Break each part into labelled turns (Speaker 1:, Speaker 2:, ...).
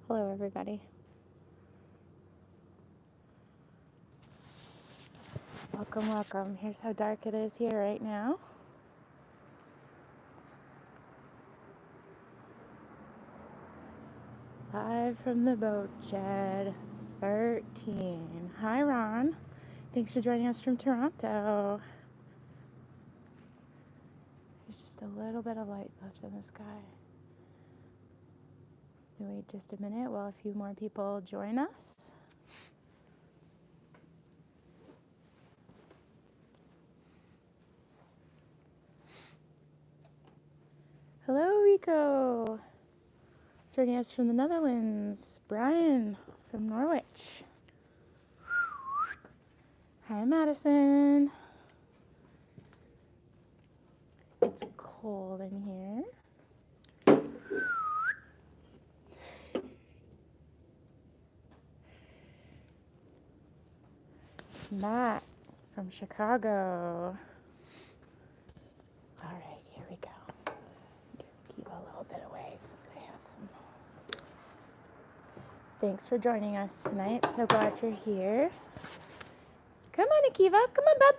Speaker 1: Hello, everybody. Welcome, welcome. Here's how dark it is here right now. Live from the boat shed 13. Hi, Ron. Thanks for joining us from Toronto. There's just a little bit of light left in the sky. Wait just a minute while a few more people join us. Hello, Rico. Joining us from the Netherlands, Brian from Norwich. Hi, Madison. It's cold in here. Matt from Chicago. All right, here we go. Keep a little bit away so I have some. Thanks for joining us tonight. So glad you're here. Come on, Akiva. Come on, bub.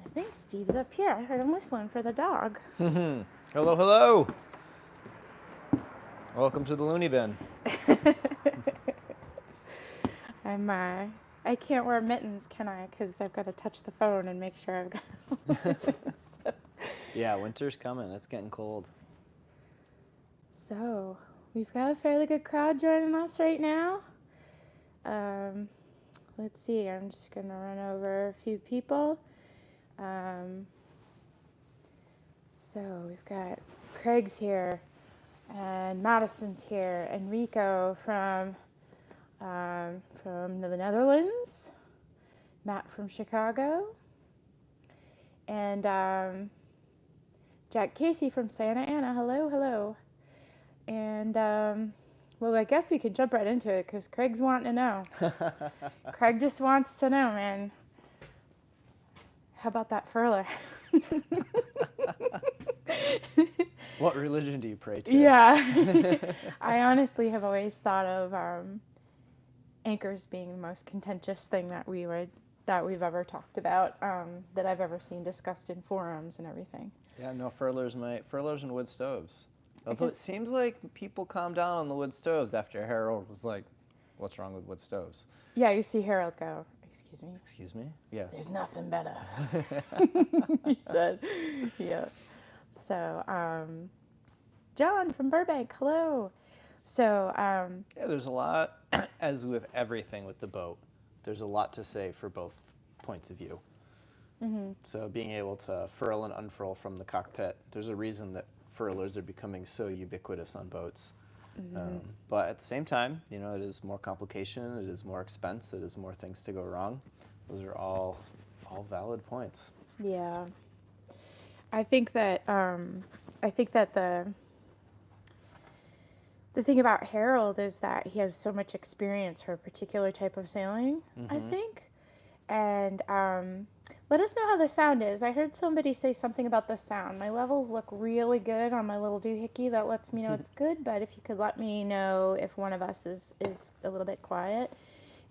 Speaker 1: I think Steve's up here. I heard him whistling for the dog.
Speaker 2: Hello, hello. Welcome to the loony bin.
Speaker 1: I can't wear mittens, can I? Because I've got to touch the phone and make sure I've got. So.
Speaker 2: Yeah, winter's coming. It's getting cold.
Speaker 1: So we've got a fairly good crowd joining us right now. Let's see. I'm just gonna run over a few people. So we've got Craig's here, and Madison's here, and Rico from the Netherlands, Matt from Chicago, and Jack Casey from Santa Ana. Hello, hello. And well, I guess we can jump right into it because Craig's wanting to know. Craig just wants to know, man. How about that furler?
Speaker 2: What religion do you pray to?
Speaker 1: Yeah. I honestly have always thought of anchors being the most contentious thing that we've ever talked about, that I've ever seen discussed in forums and everything.
Speaker 2: Yeah, no, furlers and wood stoves. Although it seems like people calmed down on the wood stoves after Harold was like, what's wrong with wood stoves?
Speaker 1: Yeah, you see Harold go, excuse me?
Speaker 2: Excuse me? Yeah.
Speaker 1: There's nothing better. He said, yeah. So, John from Burbank, hello. So,
Speaker 2: yeah, there's a lot, as with everything with the boat, there's a lot to say for both points of view. Mm-hmm. So being able to furl and unfurl from the cockpit, there's a reason that furlers are becoming so ubiquitous on boats. Mm-hmm. But at the same time, you know, it is more complication, it is more expense, it is more things to go wrong. Those are all valid points.
Speaker 1: yeah. I think that the thing about Harold is that he has so much experience for a particular type of sailing, mm-hmm. I think. And let us know how the sound is. I heard somebody say something about the sound. My levels look really good on my little doohickey. That lets me know it's good, but if you could let me know if one of us is a little bit quiet.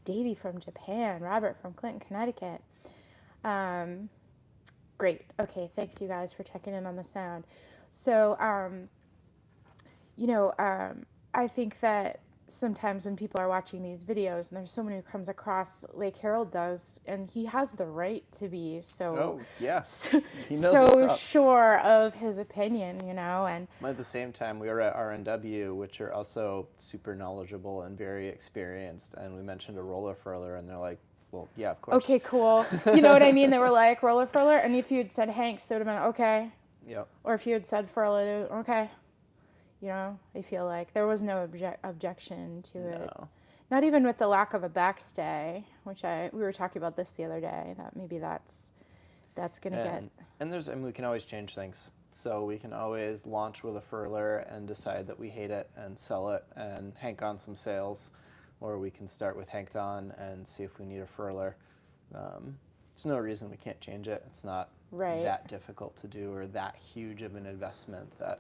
Speaker 1: Davey from Japan, Robert from Clinton, Connecticut. Great. Okay, thanks you guys for checking in on the sound. So, I think that sometimes when people are watching these videos and there's someone who comes across like Harold does, and he has the right to be so
Speaker 2: he knows what's up.
Speaker 1: Sure of his opinion, you know. And
Speaker 2: at the same time, we were at RNW, which are also super knowledgeable and very experienced, and we mentioned a roller furler, and they're like, well, yeah, of course.
Speaker 1: Okay, cool. You know what I mean? They were like roller furler, and if you had said Hanks, they would have been okay.
Speaker 2: Yep.
Speaker 1: Or if you had said furler, they would, okay. You know, I feel like there was no objection to it. Not even with the lack of a backstay, which we were talking about this the other day, that maybe that's going to get...
Speaker 2: And we can always change things. So we can always launch with a furler and decide that we hate it and sell it and hank on some sails. Or we can start with hanked on and see if we need a furler. There's no reason we can't change it. It's not
Speaker 1: Right.
Speaker 2: that difficult to do or that huge of an investment that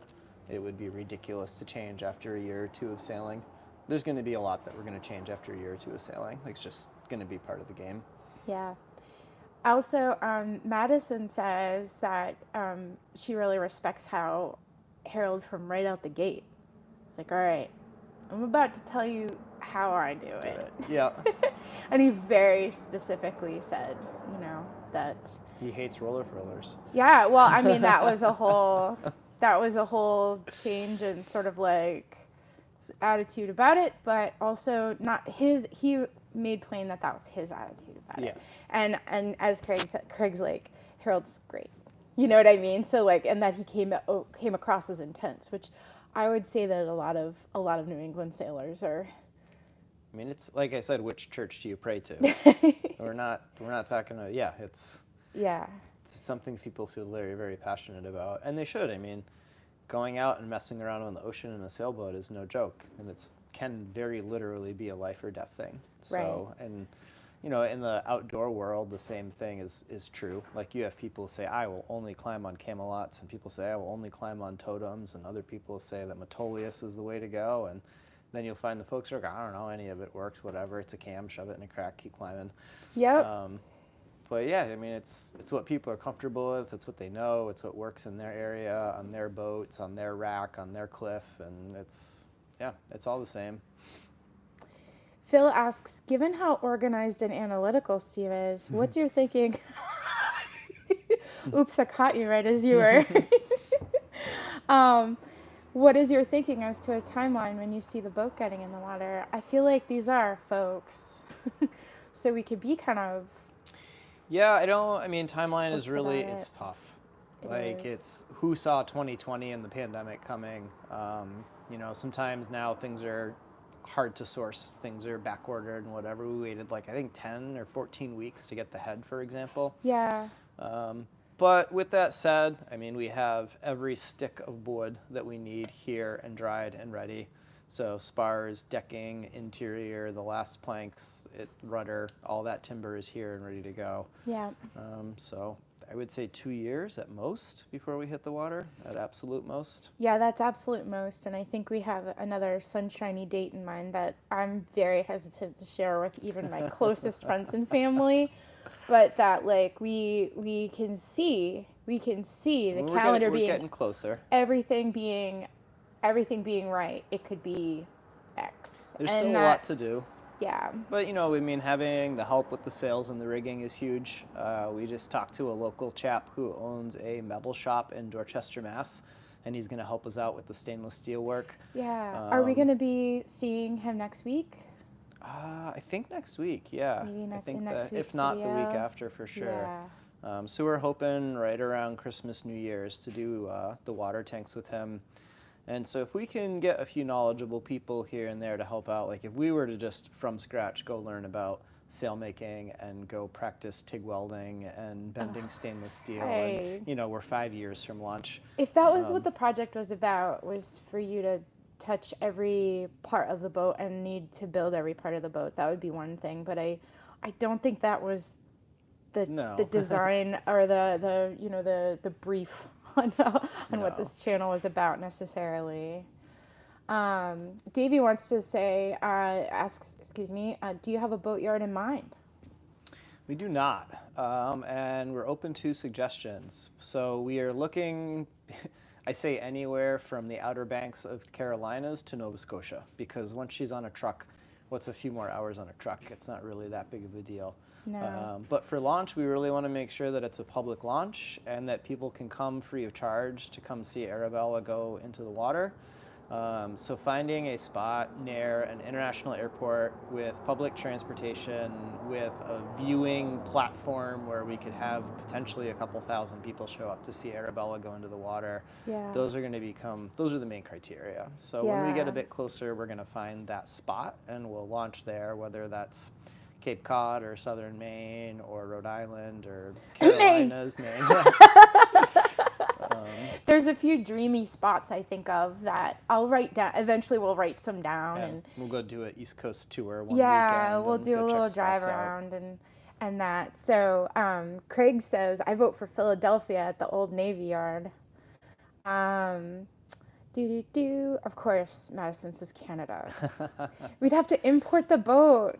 Speaker 2: it would be ridiculous to change after a year or two of sailing. There's going to be a lot that we're going to change after a year or two of sailing. Like, it's just going to be part of the game.
Speaker 1: Yeah. Also, Madison says that she really respects how Harold from right out the gate. It's like, all right, I'm about to tell you how I do it.
Speaker 2: Yeah.
Speaker 1: And he very specifically said, that
Speaker 2: He hates roller furlers.
Speaker 1: Yeah, well, I mean, that was a whole change in sort of like attitude about it, but also not his. He made plain that was his attitude about it. And as Craig said, Craig's like, Harold's great. You know what I mean? So like, and that he came across as intense, which I would say that a lot of New England sailors are.
Speaker 2: I mean, it's like I said, which church do you pray to? we're not talking about, it's something people feel very, very passionate about, and they should. I mean, going out and messing around on the ocean in a sailboat is no joke, and can very literally be a life or death thing. So, and in the outdoor world, the same thing is true. Like, you have people say, I will only climb on camelots, and people say, I will only climb on totems, and other people say that Metolius is the way to go, and then you'll find the folks who are like, I don't know, any of it works, whatever. It's a cam, shove it in a crack, keep climbing.
Speaker 1: Yep.
Speaker 2: But yeah, I mean, it's what people are comfortable with. It's what they know. It's what works in their area, on their boats, on their rack, on their cliff, and it's all the same.
Speaker 1: Phil asks, given how organized and analytical Steve is, what's your thinking? Oops, I caught you right as you were. What is your thinking as to a timeline when you see the boat getting in the water? I feel like these are folks. So we could be kind of...
Speaker 2: Yeah, timeline is really, it's tough. It's who saw 2020 and the pandemic coming. Sometimes now things are hard to source. Things are back ordered and whatever. We waited I think 10 or 14 weeks to get the head, for example.
Speaker 1: Yeah.
Speaker 2: But with that said, I mean, we have every stick of wood that we need here and dried and ready. So spars, decking, interior, the last planks, rudder, all that timber is here and ready to go.
Speaker 1: Yeah.
Speaker 2: So I would say 2 years at most before we hit the water, at absolute most.
Speaker 1: Yeah, that's absolute most. And I think we have another sunshiny date in mind that I'm very hesitant to share with even my closest friends and family. But that we can see the calendar
Speaker 2: we're getting closer.
Speaker 1: Everything being right. It could be X.
Speaker 2: There's still a lot to do.
Speaker 1: Yeah.
Speaker 2: But having the help with the sails and the rigging is huge. We just talked to a local chap who owns a metal shop in Dorchester, Mass, and he's going to help us out with the stainless steel work.
Speaker 1: Yeah. Are we going to be seeing him next week?
Speaker 2: I think next week, yeah.
Speaker 1: Maybe
Speaker 2: I think
Speaker 1: next week's
Speaker 2: if not
Speaker 1: video.
Speaker 2: the week after, for sure.
Speaker 1: Yeah.
Speaker 2: So we're hoping right around Christmas, New Year's to do the water tanks with him. And so if we can get a few knowledgeable people here and there to help out, if we were to just from scratch go learn about sail making and go practice TIG welding and bending stainless steel, and we're 5 years from launch.
Speaker 1: If that was what the project was about, was for you to touch every part of the boat and need to build every part of the boat, that would be one thing. But I don't think that was the design or the brief on what this channel was about necessarily. Davey wants to say, do you have a boatyard in mind?
Speaker 2: We do not, and we're open to suggestions. So we are looking, I say anywhere from the Outer Banks of the Carolinas to Nova Scotia, because once she's on a truck, what's a few more hours on a truck? It's not really that big of a deal.
Speaker 1: No.
Speaker 2: But for launch, we really want to make sure that it's a public launch and that people can come free of charge to come see Arabella go into the water. So finding a spot near an international airport with public transportation, with a viewing platform where we could have potentially a couple thousand people show up to see Arabella go into the water.
Speaker 1: Yeah.
Speaker 2: Those are the main criteria. So when we get a bit closer, we're going to find that spot and we'll launch there, whether that's Cape Cod or Southern Maine or Rhode Island or Carolinas, Maine.
Speaker 1: There's a few dreamy spots I think of that I'll write down. Eventually we'll write some down, and
Speaker 2: we'll go do an East Coast tour one weekend.
Speaker 1: Yeah, we'll do a little drive
Speaker 2: out.
Speaker 1: around, and that. So Craig says, I vote for Philadelphia at the Old Navy Yard. Of course, Madison says Canada. We'd have to import the boat.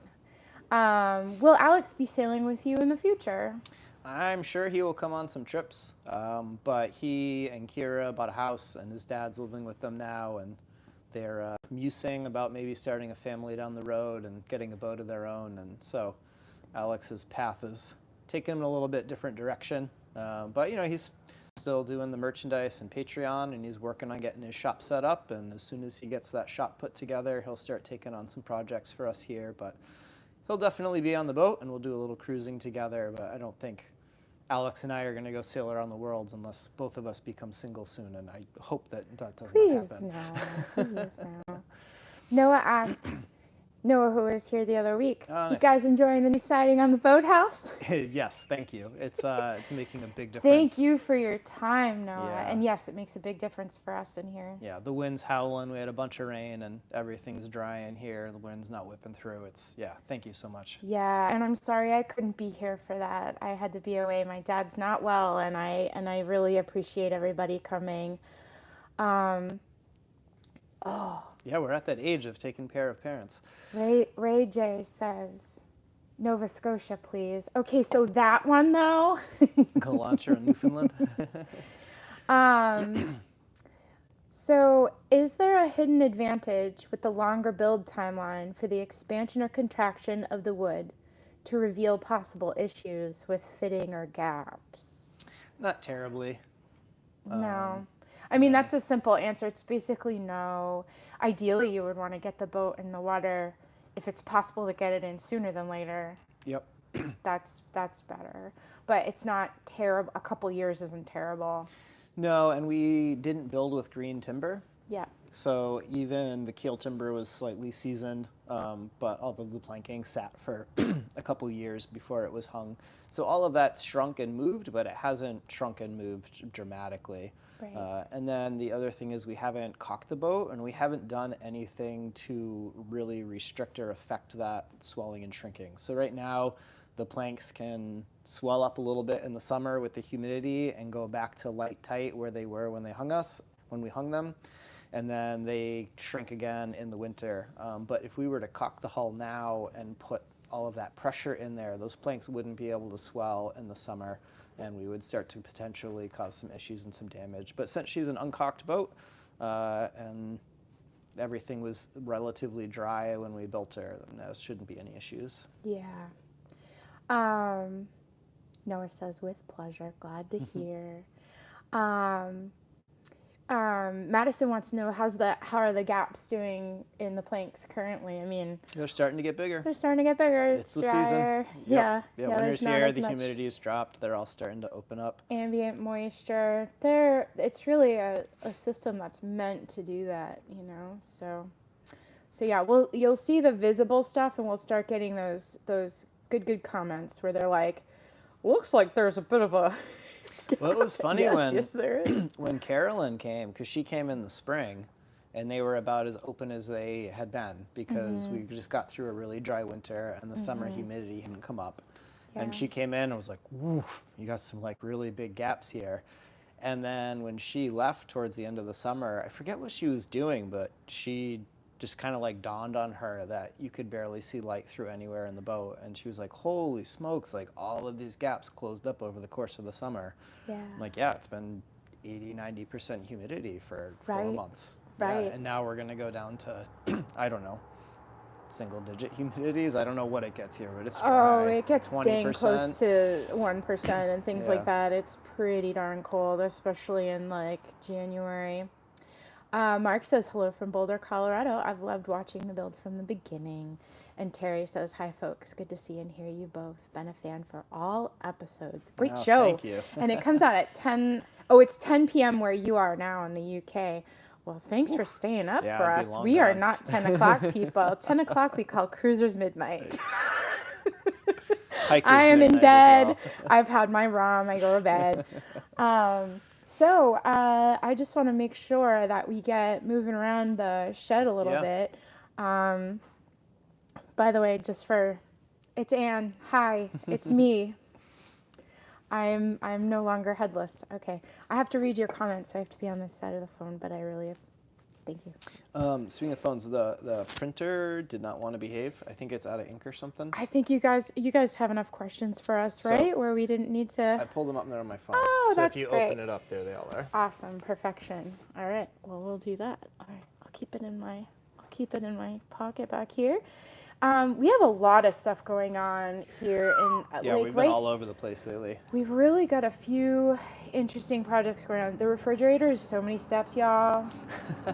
Speaker 1: Will Alix be sailing with you in the future?
Speaker 2: I'm sure he will come on some trips, but he and Kira bought a house, and his dad's living with them now, and they're musing about maybe starting a family down the road and getting a boat of their own, and so Alex's path is taking him a little bit different direction, but he's still doing the merchandise and Patreon, and he's working on getting his shop set up, and as soon as he gets that shop put together, he'll start taking on some projects for us here, but he'll definitely be on the boat, and we'll do a little cruising together, but I don't think Alix and I are going to go sail around the world unless both of us become single soon, and I hope that doesn't happen.
Speaker 1: Please no. Noah asks, Noah, who was here the other week,
Speaker 2: Oh,
Speaker 1: you
Speaker 2: nice.
Speaker 1: guys enjoying the new siding on the boathouse?
Speaker 2: Yes, thank you. It's making a big difference.
Speaker 1: Thank you for your time, Noah.
Speaker 2: Yeah.
Speaker 1: And yes, it makes a big difference for us in here.
Speaker 2: Yeah, the wind's howling. We had a bunch of rain, and everything's dry in here. The wind's not whipping through. Thank you so much.
Speaker 1: Yeah, and I'm sorry I couldn't be here for that. I had to be away. My dad's not well, and I really appreciate everybody coming.
Speaker 2: Yeah, we're at that age of taking care of parents.
Speaker 1: Ray J says, Nova Scotia, please. Okay, so that one, though.
Speaker 2: Go launch her in Newfoundland.
Speaker 1: So is there a hidden advantage with the longer build timeline for the expansion or contraction of the wood to reveal possible issues with fitting or gaps?
Speaker 2: Not terribly.
Speaker 1: No. I mean, that's a simple answer. It's basically no. Ideally, you would want to get the boat in the water if it's possible to get it in sooner than later.
Speaker 2: Yep.
Speaker 1: That's better. But it's not terrible. A couple years isn't terrible.
Speaker 2: No, and we didn't build with green timber.
Speaker 1: Yeah.
Speaker 2: So even the keel timber was slightly seasoned, but all of the planking sat for a couple years before it was hung. So all of that's shrunk and moved, but it hasn't shrunk and moved dramatically.
Speaker 1: Right.
Speaker 2: And then the other thing is we haven't caulked the boat, and we haven't done anything to really restrict or affect that swelling and shrinking. So right now, the planks can swell up a little bit in the summer with the humidity and go back to light tight where they were when we hung them. And then they shrink again in the winter. But if we were to caulk the hull now and put all of that pressure in there, those planks wouldn't be able to swell in the summer, and we would start to potentially cause some issues and some damage. But since she's an uncaulked boat, and everything was relatively dry when we built her, then there shouldn't be any issues.
Speaker 1: Yeah. Noah says, with pleasure. Glad to hear. Madison wants to know how are the gaps doing in the planks currently? I mean,
Speaker 2: They're starting to get bigger.
Speaker 1: they're starting to get bigger.
Speaker 2: It's the
Speaker 1: drier.
Speaker 2: season.
Speaker 1: Yeah.
Speaker 2: Yeah,
Speaker 1: there's
Speaker 2: winter's
Speaker 1: not
Speaker 2: here,
Speaker 1: as
Speaker 2: the
Speaker 1: much
Speaker 2: humidity's dropped, they're all starting to open up.
Speaker 1: ambient moisture. It's really a system that's meant to do that, So yeah, you'll see the visible stuff, and we'll start getting those good comments where they're like, looks like there's a bit of a
Speaker 2: Well, it was funny
Speaker 1: yes, there is.
Speaker 2: when Carolyn came, because she came in the spring, and they were about as open as they had been, because we just got through a really dry winter, and the summer humidity hadn't come up.
Speaker 1: Yeah.
Speaker 2: And she came in and was like, woof, you got some really big gaps here. And then when she left towards the end of the summer, I forget what she was doing, but she just kind of dawned on her that you could barely see light through anywhere in the boat. And she was like, holy smokes, all of these gaps closed up over the course of the summer.
Speaker 1: Yeah.
Speaker 2: I'm like, yeah, it's been 80-90% humidity for 4
Speaker 1: Right.
Speaker 2: months.
Speaker 1: Right.
Speaker 2: Yeah, and now we're going to go down to, I don't know, single-digit humidities. I don't know what it gets here, but it's dry.
Speaker 1: Oh, it gets
Speaker 2: 20%.
Speaker 1: dang close to 1% and things
Speaker 2: Yeah.
Speaker 1: like that. It's pretty darn cold, especially in January. Mark says, hello from Boulder, Colorado. I've loved watching the build from the beginning. And Terry says, hi, folks. Good to see and hear you both. Been a fan for all episodes. Great
Speaker 2: Oh,
Speaker 1: show.
Speaker 2: thank you.
Speaker 1: And it comes out at 10. Oh, it's 10 p.m. where you are now in the UK. Well, thanks for staying up
Speaker 2: Yeah,
Speaker 1: for
Speaker 2: it'd be
Speaker 1: us.
Speaker 2: long
Speaker 1: We are
Speaker 2: gone.
Speaker 1: not 10 o'clock people. 10 o'clock we call cruisers midnight.
Speaker 2: Hikers
Speaker 1: I am in
Speaker 2: midnight as
Speaker 1: bed.
Speaker 2: well.
Speaker 1: I've had my rum. I go to bed. So I just want to make sure that we get moving around the shed a little
Speaker 2: Yeah.
Speaker 1: bit. By the way, just for It's Anne. Hi, it's me. I'm no longer headless. Okay, I have to read your comments, so I have to be on this side of the phone. But I really thank you.
Speaker 2: Speaking of phones, the printer did not want to behave. I think it's out of ink or something.
Speaker 1: I think you guys have enough questions for us, right? Where we didn't need to.
Speaker 2: I pulled them up there on my phone.
Speaker 1: Oh,
Speaker 2: so
Speaker 1: that's
Speaker 2: if you
Speaker 1: great.
Speaker 2: open it up, there they all are.
Speaker 1: Awesome, perfection. All right, well we'll do that. All right, I'll keep it in my pocket back here. We have a lot of stuff going on here in
Speaker 2: Yeah, we've been all over the place lately.
Speaker 1: We've really got a few interesting projects going on. The refrigerator is so many steps, y'all.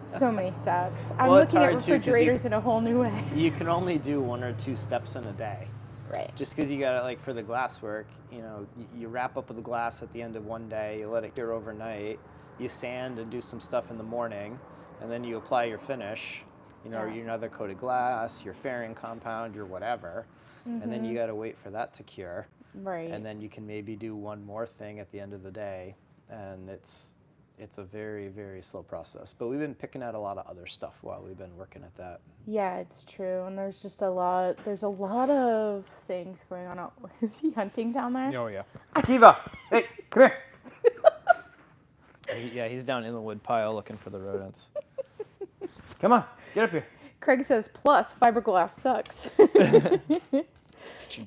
Speaker 1: So many steps. I'm looking at refrigerators in a whole new way.
Speaker 2: You can only do 1 or 2 steps in a day.
Speaker 1: Right.
Speaker 2: Just because you got to, like, for the glass work, you know, you wrap up with the glass at the end of one day, you let it cure overnight, you sand and do some stuff in the morning, and then you apply your finish. You know, your other coated glass, your fairing compound, your whatever, and then you got to wait for that to cure.
Speaker 1: Right.
Speaker 2: And then you can maybe do one more thing at the end of the day, and it's a very, very slow process. But we've been picking out a lot of other stuff while we've been working at that.
Speaker 1: Yeah, it's true, and there's just a lot. There's a lot of things going on. Oh, is he hunting down there?
Speaker 2: Oh yeah. Akiva, hey, come here. Yeah, he's down in the wood pile looking for the rodents. Come on, get up here.
Speaker 1: Craig says, plus fiberglass sucks.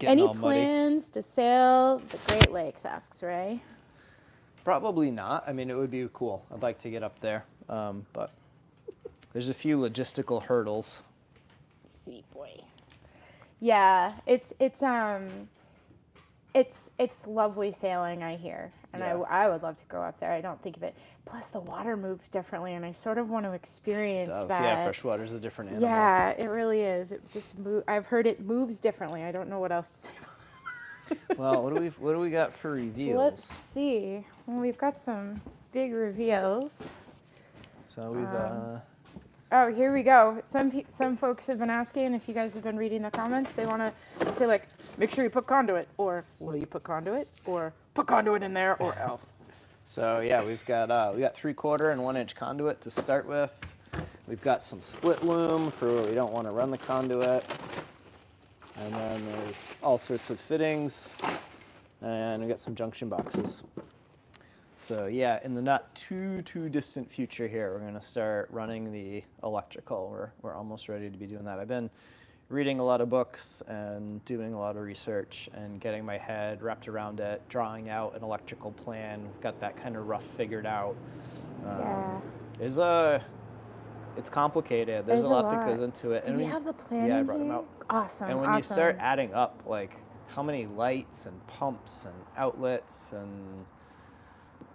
Speaker 1: Any plans to sail the Great Lakes, asks Ray.
Speaker 2: Probably not. I mean, it would be cool. I'd like to get up there, but there's a few logistical hurdles.
Speaker 1: Sweet boy. Yeah, it's lovely sailing, I hear. And I would love to go up there. I don't think of it. Plus, the water moves differently, and I sort of want to experience that.
Speaker 2: Yeah, freshwater is a different animal.
Speaker 1: Yeah, it really is. It just I've heard it moves differently. I don't know what else to say about it.
Speaker 2: Well, what do we got for reveals?
Speaker 1: Let's see. Well, we've got some big reveals.
Speaker 2: So we've.
Speaker 1: Oh, here we go. Some folks have been asking, if you guys have been reading the comments, they want to say, like, make sure you put conduit, or will you put conduit, or put conduit in there, or else.
Speaker 2: So yeah, we got 3/4 and 1 inch conduit to start with. We've got some split loom for where we don't want to run the conduit, and then there's all sorts of fittings, and we got some junction boxes. So yeah, in the not too distant future here, we're going to start running the electrical. We're almost ready to be doing that. I've been reading a lot of books and doing a lot of research and getting my head wrapped around it, drawing out an electrical plan. We've got that kind of rough figured out. It's complicated. There's a lot that goes into it.
Speaker 1: Do we have the plan?
Speaker 2: Yeah, I brought them out.
Speaker 1: Awesome.
Speaker 2: And when you start adding up, like, how many lights and pumps and outlets and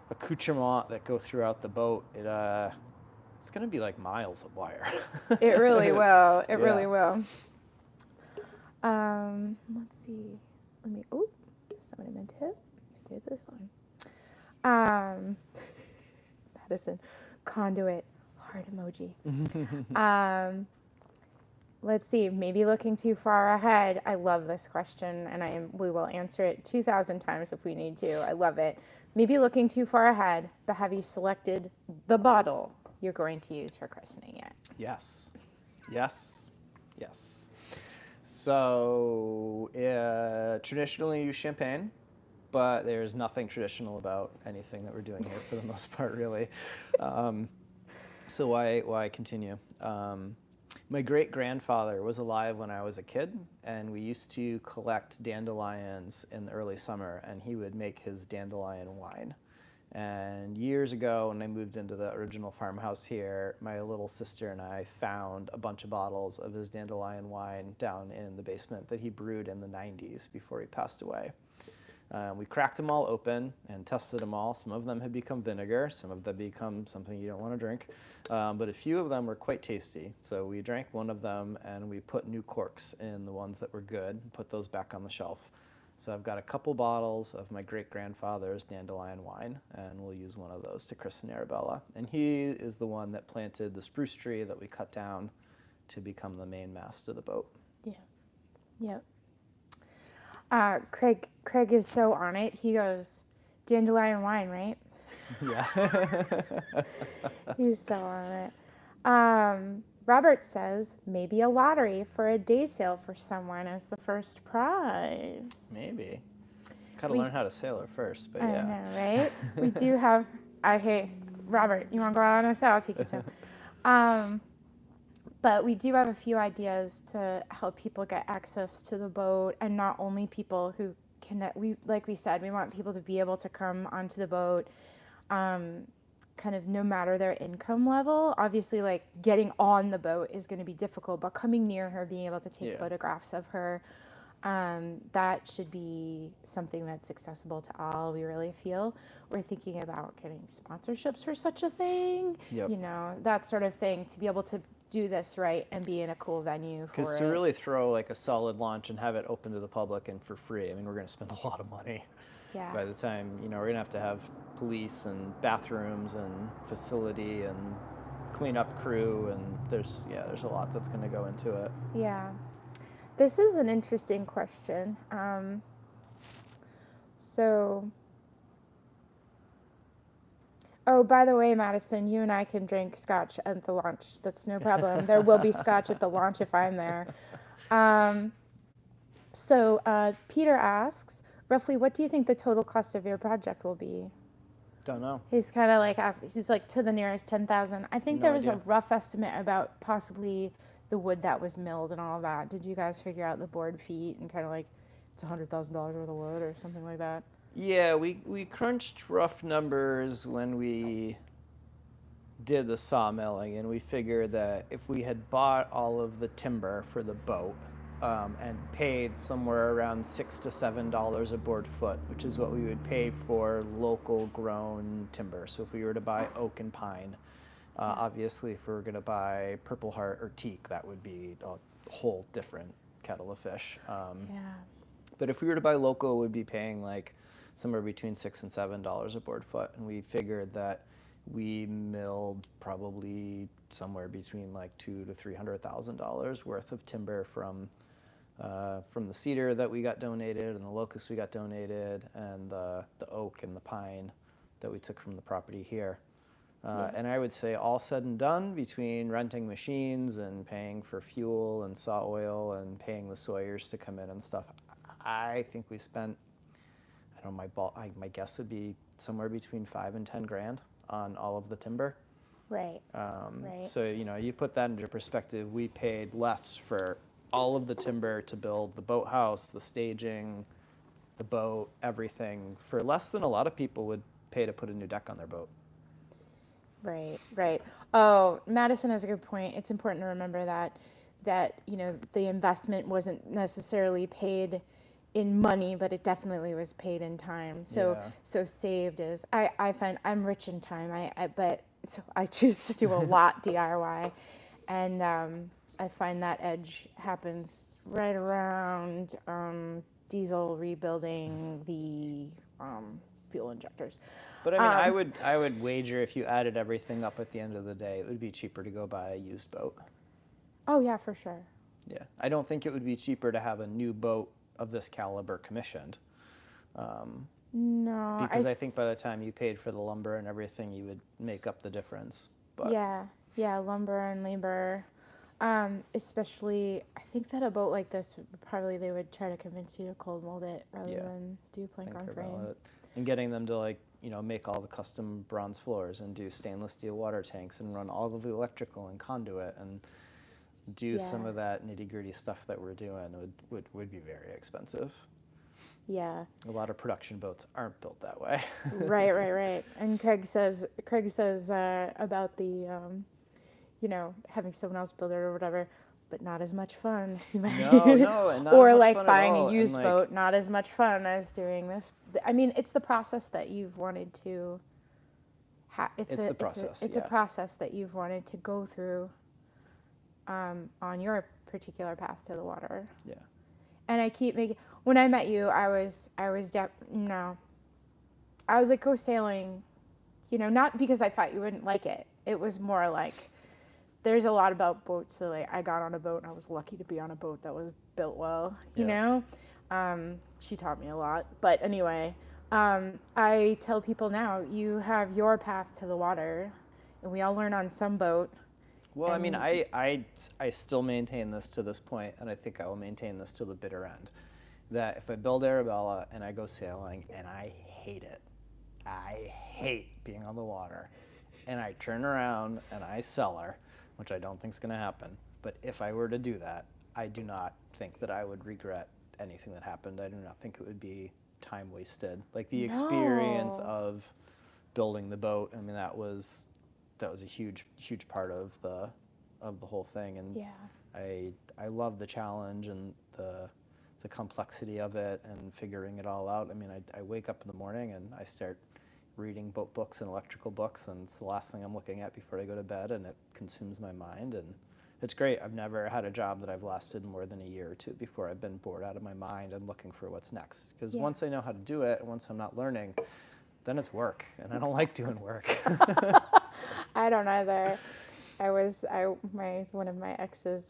Speaker 2: accoutrement that go throughout the boat, it's going to be like miles of wire.
Speaker 1: It really will. It really will. Let's see. Somebody meant to hit. I did this one. Madison, conduit, heart emoji. Let's see. Maybe looking too far ahead. I love this question, and we will answer it 2,000 times if we need to. I love it. Maybe looking too far ahead, but have you selected the bottle you're going to use for christening yet?
Speaker 2: Yes. So, traditionally use champagne, but there's nothing traditional about anything that we're doing here for the most part, really. So why continue? My great-grandfather was alive when I was a kid, and we used to collect dandelions in the early summer, and he would make his dandelion wine. And years ago, when I moved into the original farmhouse here, my little sister and I found a bunch of bottles of his dandelion wine down in the basement that he brewed in the 90s before he passed away. We cracked them all open and tested them all. Some of them had become vinegar. Some of them become something you don't want to drink. But a few of them were quite tasty. So we drank one of them, and we put new corks in the ones that were good and put those back on the shelf. So I've got a couple bottles of my great-grandfather's dandelion wine, and we'll use one of those to christen Arabella. And he is the one that planted the spruce tree that we cut down to become the main mast of the boat.
Speaker 1: Yeah. Yep. Craig is so on it. He goes, dandelion wine, right?
Speaker 2: Yeah.
Speaker 1: He's so on it. Robert says maybe a lottery for a day sail for someone as the first prize.
Speaker 2: Maybe. Gotta learn how to sail her first, but
Speaker 1: I
Speaker 2: yeah.
Speaker 1: know, right? We do have, hey, Robert, you want to go out on a sail? I'll take you sail. But we do have a few ideas to help people get access to the boat, and not only people who can, like we said, we want people to be able to come onto the boat, kind of no matter their income level. Obviously, like getting on the boat is going to be difficult, but coming near her, being able to take photographs of her, that should be something that's accessible to all. We really feel we're thinking about getting sponsorships for such a thing, you know, that sort of thing, to be able to do this right and be in a cool venue for it.
Speaker 2: Because to really throw like a solid launch and have it open to the public and for free, I mean, we're going to spend a lot of money.
Speaker 1: Yeah.
Speaker 2: By the time, you know, we're going to have police and bathrooms and facility and cleanup crew, and there's a lot that's going to go into it.
Speaker 1: Yeah. This is an interesting question. Oh, by the way, Madison, you and I can drink scotch at the launch. That's no problem. There will be scotch at the launch if I'm there. Peter asks, roughly, what do you think the total cost of your project will be?
Speaker 2: Don't know.
Speaker 1: He's kind of like asking, he's like to the nearest 10,000. I think there was a rough estimate about possibly the wood that was milled and all of that. Did you guys figure out the board feet and kind of like it's $100,000 worth of wood or something like that?
Speaker 2: Yeah, we crunched rough numbers when we did the sawmilling, and we figured that if we had bought all of the timber for the boat and paid somewhere around $6 to $7 a board foot, which is what we would pay for local grown timber. So if we were to buy oak and pine, obviously if we were going to buy purple heart or teak, that would be a whole different kettle of fish. But if we were to buy local, we'd be paying like somewhere between $6 and $7 a board foot, and we figured that we milled probably somewhere between like $200,000 to $300,000 worth of timber from the cedar that we got donated, and the locust we got donated, and the oak and the pine that we took from the property here. And I would say all said and done, between renting machines and paying for fuel and saw oil and paying the sawyers to come in and stuff, I think we spent, I don't know, my guess would be somewhere between $5,000 and $10,000 on all of the timber.
Speaker 1: Right.
Speaker 2: So, you know, you put that into perspective, we paid less for all of the timber to build the boathouse, the staging, the boat, everything, for less than a lot of people would pay to put a new deck on their boat.
Speaker 1: Right. Oh, Madison has a good point. It's important to remember that, you know, the investment wasn't necessarily paid in money, but it definitely was paid in time. So saved is, I find I'm rich in time. But I choose to do a lot DIY, and I find that edge happens right around diesel rebuilding the fuel injectors.
Speaker 2: But I mean, I would wager if you added everything up at the end of the day, it would be cheaper to go buy a used boat.
Speaker 1: Oh yeah, for sure.
Speaker 2: Yeah, I don't think it would be cheaper to have a new boat of this caliber commissioned.
Speaker 1: No.
Speaker 2: Because I think by the time you paid for the lumber and everything, you would make up the difference. But
Speaker 1: yeah, lumber and labor. Especially, I think that a boat like this, probably they would try to convince you to cold mold it rather than do plank on frame.
Speaker 2: And getting them to, like, you know, make all the custom bronze floors and do stainless steel water tanks and run all of the electrical and conduit and do some of that nitty-gritty stuff that we're doing would be very expensive.
Speaker 1: Yeah.
Speaker 2: A lot of production boats aren't built that way.
Speaker 1: Right. And Craig says about the, you know, having someone else build it or whatever, but not as much fun.
Speaker 2: No, and not
Speaker 1: or
Speaker 2: as much
Speaker 1: like
Speaker 2: fun
Speaker 1: buying
Speaker 2: at all.
Speaker 1: a used boat, not as much fun as doing this. I mean, it's the process that you've wanted to. It's a process that you've wanted to go through. On your particular path to the water.
Speaker 2: Yeah.
Speaker 1: And I keep making. When I met you, I was like, go sailing, you know, not because I thought you wouldn't like it. It was more like, there's a lot about boats that, like, I got on a boat and I was lucky to be on a boat that was built well, you know? She taught me a lot. But anyway, I tell people now, you have your path to the water, and we all learn on some boat.
Speaker 2: Well, I mean, I still maintain this to this point, and I think I will maintain this to the bitter end, that if I build Arabella and I go sailing and I hate it, I hate being on the water, and I turn around and I sell her, which I don't think is going to happen, but if I were to do that, I do not think that I would regret anything that happened. I do not think it would be time wasted. Like the experience of building the boat, I mean, that was a huge part of the whole thing, and I love the challenge and the complexity of it and figuring it all out. I mean, I wake up in the morning and I start reading boat books and electrical books, and it's the last thing I'm looking at before I go to bed, and it consumes my mind, and it's great. I've never had a job that I've lasted more than a year or two before I've been bored out of my mind and looking for what's next, because once I know how to do it and once I'm not learning, then it's work, and I don't like doing work.
Speaker 1: I don't either. One of my exes,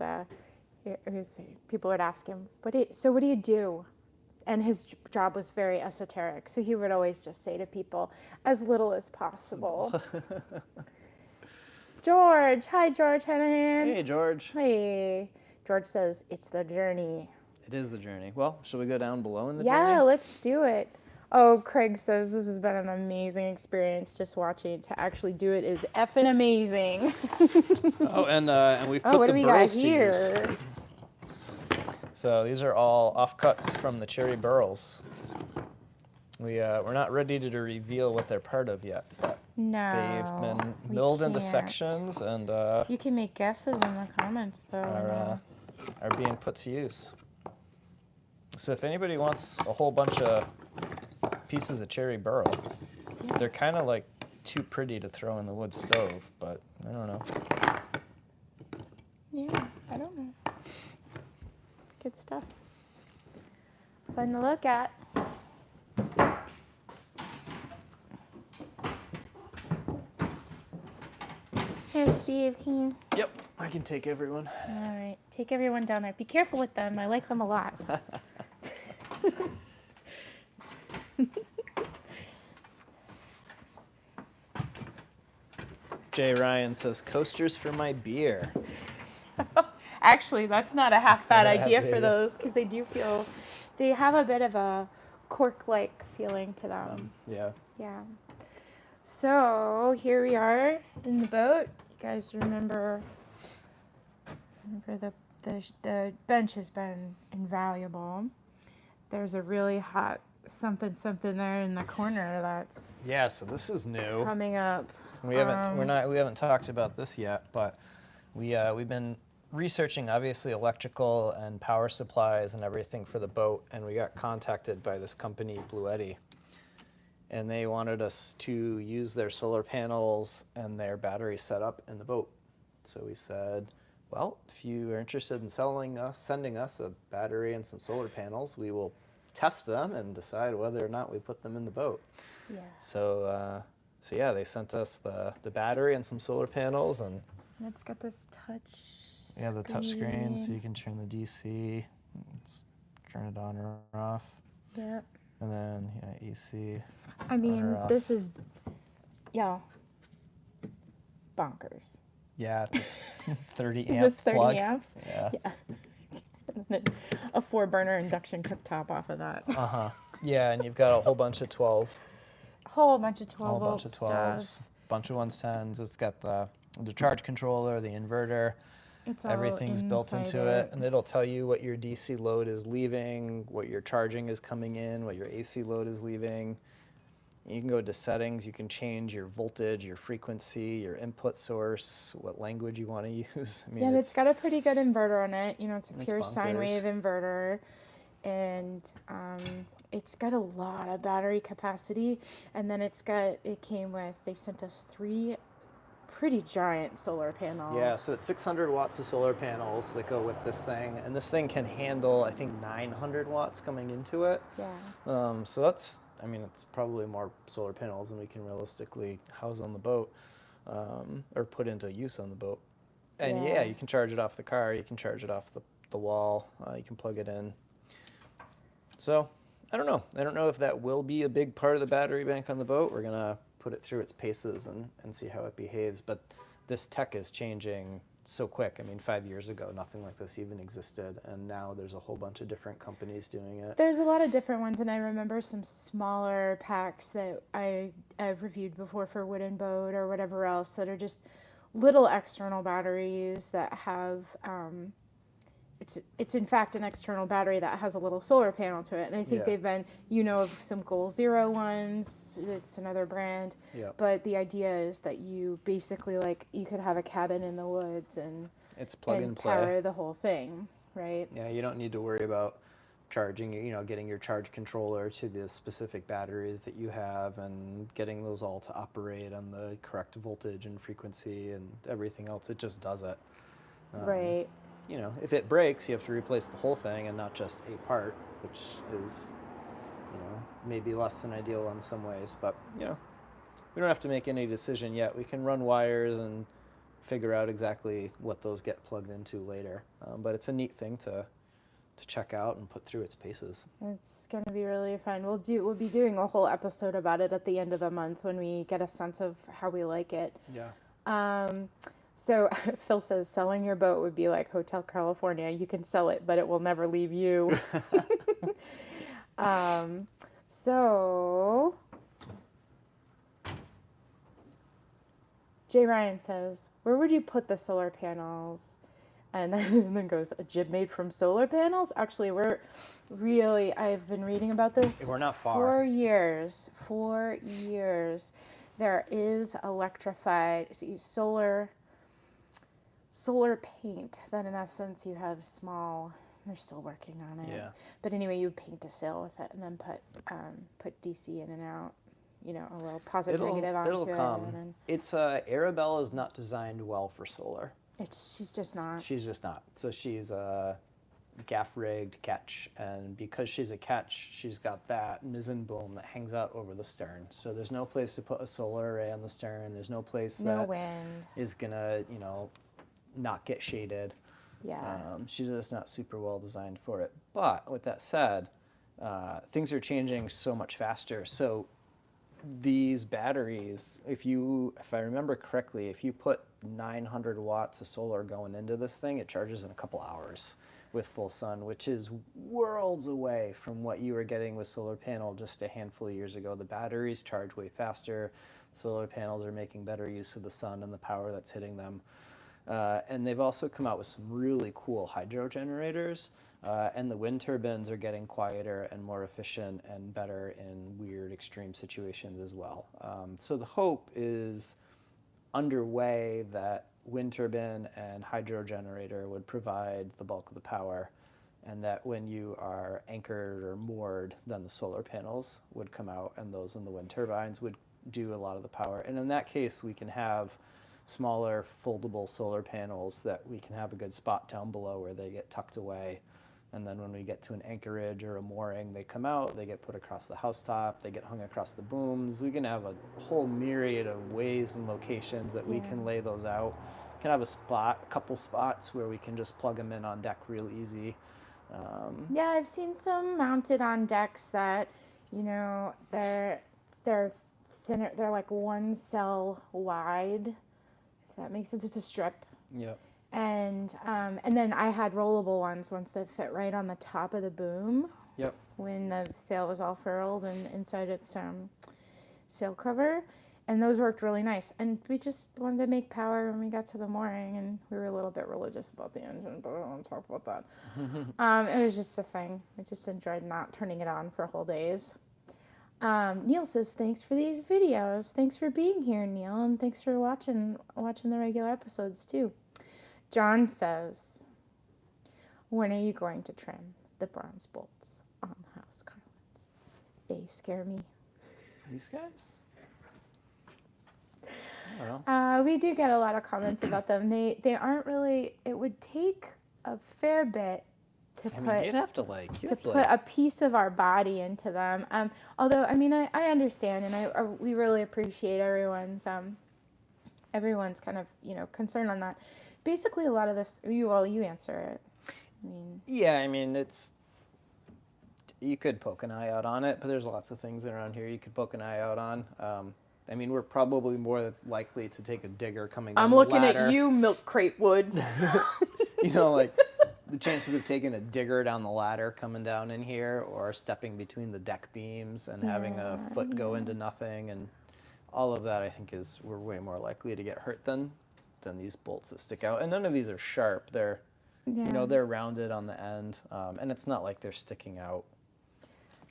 Speaker 1: people would ask him, what do you do? And his job was very esoteric, so he would always just say to people, as little as possible. George, hi George Hanahan.
Speaker 2: Hey George.
Speaker 1: Hey. George says, it's the journey.
Speaker 2: It is the journey. Well, shall we go down below in the
Speaker 1: journey? Yeah,
Speaker 2: journey?
Speaker 1: let's do it. Oh, Craig says this has been an amazing experience. Just watching to actually do it is effing amazing.
Speaker 2: Oh, and we've put the burls to use. So these are all offcuts from the cherry burls. We're not ready to reveal what they're part of yet, but they've been milled into sections, and
Speaker 1: you can make guesses in the comments though.
Speaker 2: Are being put to use. So if anybody wants a whole bunch of pieces of cherry burl, they're kind of like too pretty to throw in the wood stove, but I don't know.
Speaker 1: Yeah, I don't know. It's good stuff. Fun to look at. Here, Steve, can you?
Speaker 2: Yep, I can take everyone.
Speaker 1: All right, take everyone down there. Be careful with them. I like them a lot.
Speaker 2: Jay Ryan says, coasters for my beer.
Speaker 1: Actually, that's not a half bad idea for those, because they have a bit of a cork-like feeling to them.
Speaker 2: Yeah.
Speaker 1: Yeah. So here we are in the boat. You guys remember the bench has been invaluable. There's a really hot something there in the corner that's
Speaker 2: So this is new.
Speaker 1: coming up.
Speaker 2: We haven't talked about this yet, but we've been researching obviously electrical and power supplies and everything for the boat, and we got contacted by this company Blue Eddy, and they wanted us to use their solar panels and their battery setup in the boat. So we said, well, if you are interested in sending us a battery and some solar panels, we will test them and decide whether or not we put them in the boat.
Speaker 1: Yeah.
Speaker 2: So yeah, they sent us the battery and some solar panels, and
Speaker 1: it's got this touch.
Speaker 2: Yeah, the touch screen, so you can turn the DC, turn it on or off.
Speaker 1: Yep.
Speaker 2: And then AC.
Speaker 1: I mean, this is, bonkers.
Speaker 2: Yeah, it's 30 amp
Speaker 1: Is this 30
Speaker 2: plug.
Speaker 1: amps?
Speaker 2: Yeah.
Speaker 1: A 4-burner induction cooktop off of that.
Speaker 2: Yeah, and you've got a whole bunch of 12.
Speaker 1: A whole bunch of 12
Speaker 2: whole
Speaker 1: volt
Speaker 2: bunch of 12s,
Speaker 1: stuff.
Speaker 2: bunch of 110s. It's got the charge controller, the inverter.
Speaker 1: It's all
Speaker 2: Everything's built into it, and it'll tell you what your DC load is leaving, what your charging is coming in, what your AC load is leaving. You can go to settings, you can change your voltage, your frequency, your input source, what language you want to use. I mean,
Speaker 1: it's got a pretty good inverter on it. It's a pure
Speaker 2: bonkers.
Speaker 1: sine wave inverter, and it's got a lot of battery capacity. And then they sent us 3 pretty giant solar panels.
Speaker 2: Yeah, so it's 600 watts of solar panels that go with this thing, and this thing can handle, I think, 900 watts coming into it.
Speaker 1: Yeah.
Speaker 2: So that's, it's probably more solar panels than we can realistically house on the boat, or put into use on the boat. And you can charge it off the car, you can charge it off the wall, you can plug it in. So, I don't know. I don't know if that will be a big part of the battery bank on the boat. We're gonna put it through its paces and see how it behaves. But this tech is changing so quick. I mean, 5 years ago, nothing like this even existed, and now there's a whole bunch of different companies doing it.
Speaker 1: There's a lot of different ones, and I remember some smaller packs that I've reviewed before for Wooden Boat or whatever else that are just little external batteries that have it's in fact an external battery that has a little solar panel to it, and I think they've been, of some Goal Zero ones. It's another brand, but the idea is that you basically, like, you could have a cabin in the woods and
Speaker 2: it's plug and play,
Speaker 1: power the whole thing, right?
Speaker 2: Yeah, you don't need to worry about charging, getting your charge controller to the specific batteries that you have and getting those all to operate on the correct voltage and frequency and everything else. It just does it.
Speaker 1: Right.
Speaker 2: If it breaks, you have to replace the whole thing and not just a part, which is, maybe less than ideal in some ways. But, we don't have to make any decision yet. We can run wires and figure out exactly what those get plugged into later. But it's a neat thing to check out and put through its paces.
Speaker 1: It's going to be really fun. We'll be doing a whole episode about it at the end of the month when we get a sense of how we like it.
Speaker 2: Yeah.
Speaker 1: So Phil says selling your boat would be like Hotel California. You can sell it, but it will never leave you. So Jay Ryan says, where would you put the solar panels? And then goes, a jib made from solar panels? Actually, I've been reading about this.
Speaker 2: We're not far.
Speaker 1: 4 years. 4 years. There is electrified solar paint that in essence you have they're still working on it.
Speaker 2: Yeah.
Speaker 1: But anyway, you paint a sail with it and then put DC in and out, a little positive negative onto
Speaker 2: it'll
Speaker 1: it.
Speaker 2: Come. It's Arabella is not designed well for solar.
Speaker 1: She's just not.
Speaker 2: She's just not. So she's a gaff rigged ketch, and because she's a ketch, she's got that mizzen boom that hangs out over the stern. So there's no place to put a solar array on the stern. There's no place that
Speaker 1: wind
Speaker 2: is gonna, not get shaded.
Speaker 1: Yeah.
Speaker 2: She's just not super well designed for it. But with that said, things are changing so much faster. So these batteries, if I remember correctly, if you put 900 watts of solar going into this thing, it charges in a couple hours with full sun, which is worlds away from what you were getting with solar panel just a handful of years ago. The batteries charge way faster. Solar panels are making better use of the sun and the power that's hitting them. And they've also come out with some really cool hydro generators, and the wind turbines are getting quieter and more efficient and better in weird extreme situations as well. So the hope is underway that wind turbine and hydro generator would provide the bulk of the power, and that when you are anchored or moored, then the solar panels would come out and those in the wind turbines would do a lot of the power. And in that case, we can have smaller foldable solar panels that we can have a good spot down below where they get tucked away. And then when we get to an anchorage or a mooring, they come out, they get put across the housetop, they get hung across the booms. We can have a whole myriad of ways and locations that we can lay those out. We can have a couple spots where we can just plug them in on deck real easy.
Speaker 1: Yeah, I've seen some mounted on decks that, they're thinner, they're like one cell wide. That makes sense. It's a strip.
Speaker 2: Yep.
Speaker 1: And then I had rollable ones once that fit right on the top of the boom.
Speaker 2: Yep.
Speaker 1: When the sail was all furled and inside its sail cover, and those worked really nice. And we just wanted to make power when we got to the mooring, and we were a little bit religious about the engine, but I don't want to talk about that. It was just a thing. I just enjoyed not turning it on for whole days. Neil says, thanks for these videos. Thanks for being here, Neil, and thanks for watching the regular episodes too. John says, when are you going to trim the bronze bolts on the house garlands? They scare me.
Speaker 2: These guys? I don't know.
Speaker 1: We do get a lot of comments about them. They aren't really, it would take a fair bit to
Speaker 2: you'd have to
Speaker 1: put a piece of our body into them. Although, I understand, and we really appreciate everyone's kind of, concern on that. Basically, a lot of this, you answer it.
Speaker 2: It's, you could poke an eye out on it, but there's lots of things around here you could poke an eye out on. I mean, we're probably more likely to take a digger coming down
Speaker 1: I'm
Speaker 2: the
Speaker 1: looking
Speaker 2: ladder.
Speaker 1: at you, milk crate wood.
Speaker 2: You know, like the chances of taking a digger down the ladder coming down in here, or stepping between the deck beams and having a foot go into nothing, and all of that, I think we're way more likely to get hurt than these bolts that stick out. And none of these are sharp. They're they're rounded on the end, and it's not like they're sticking out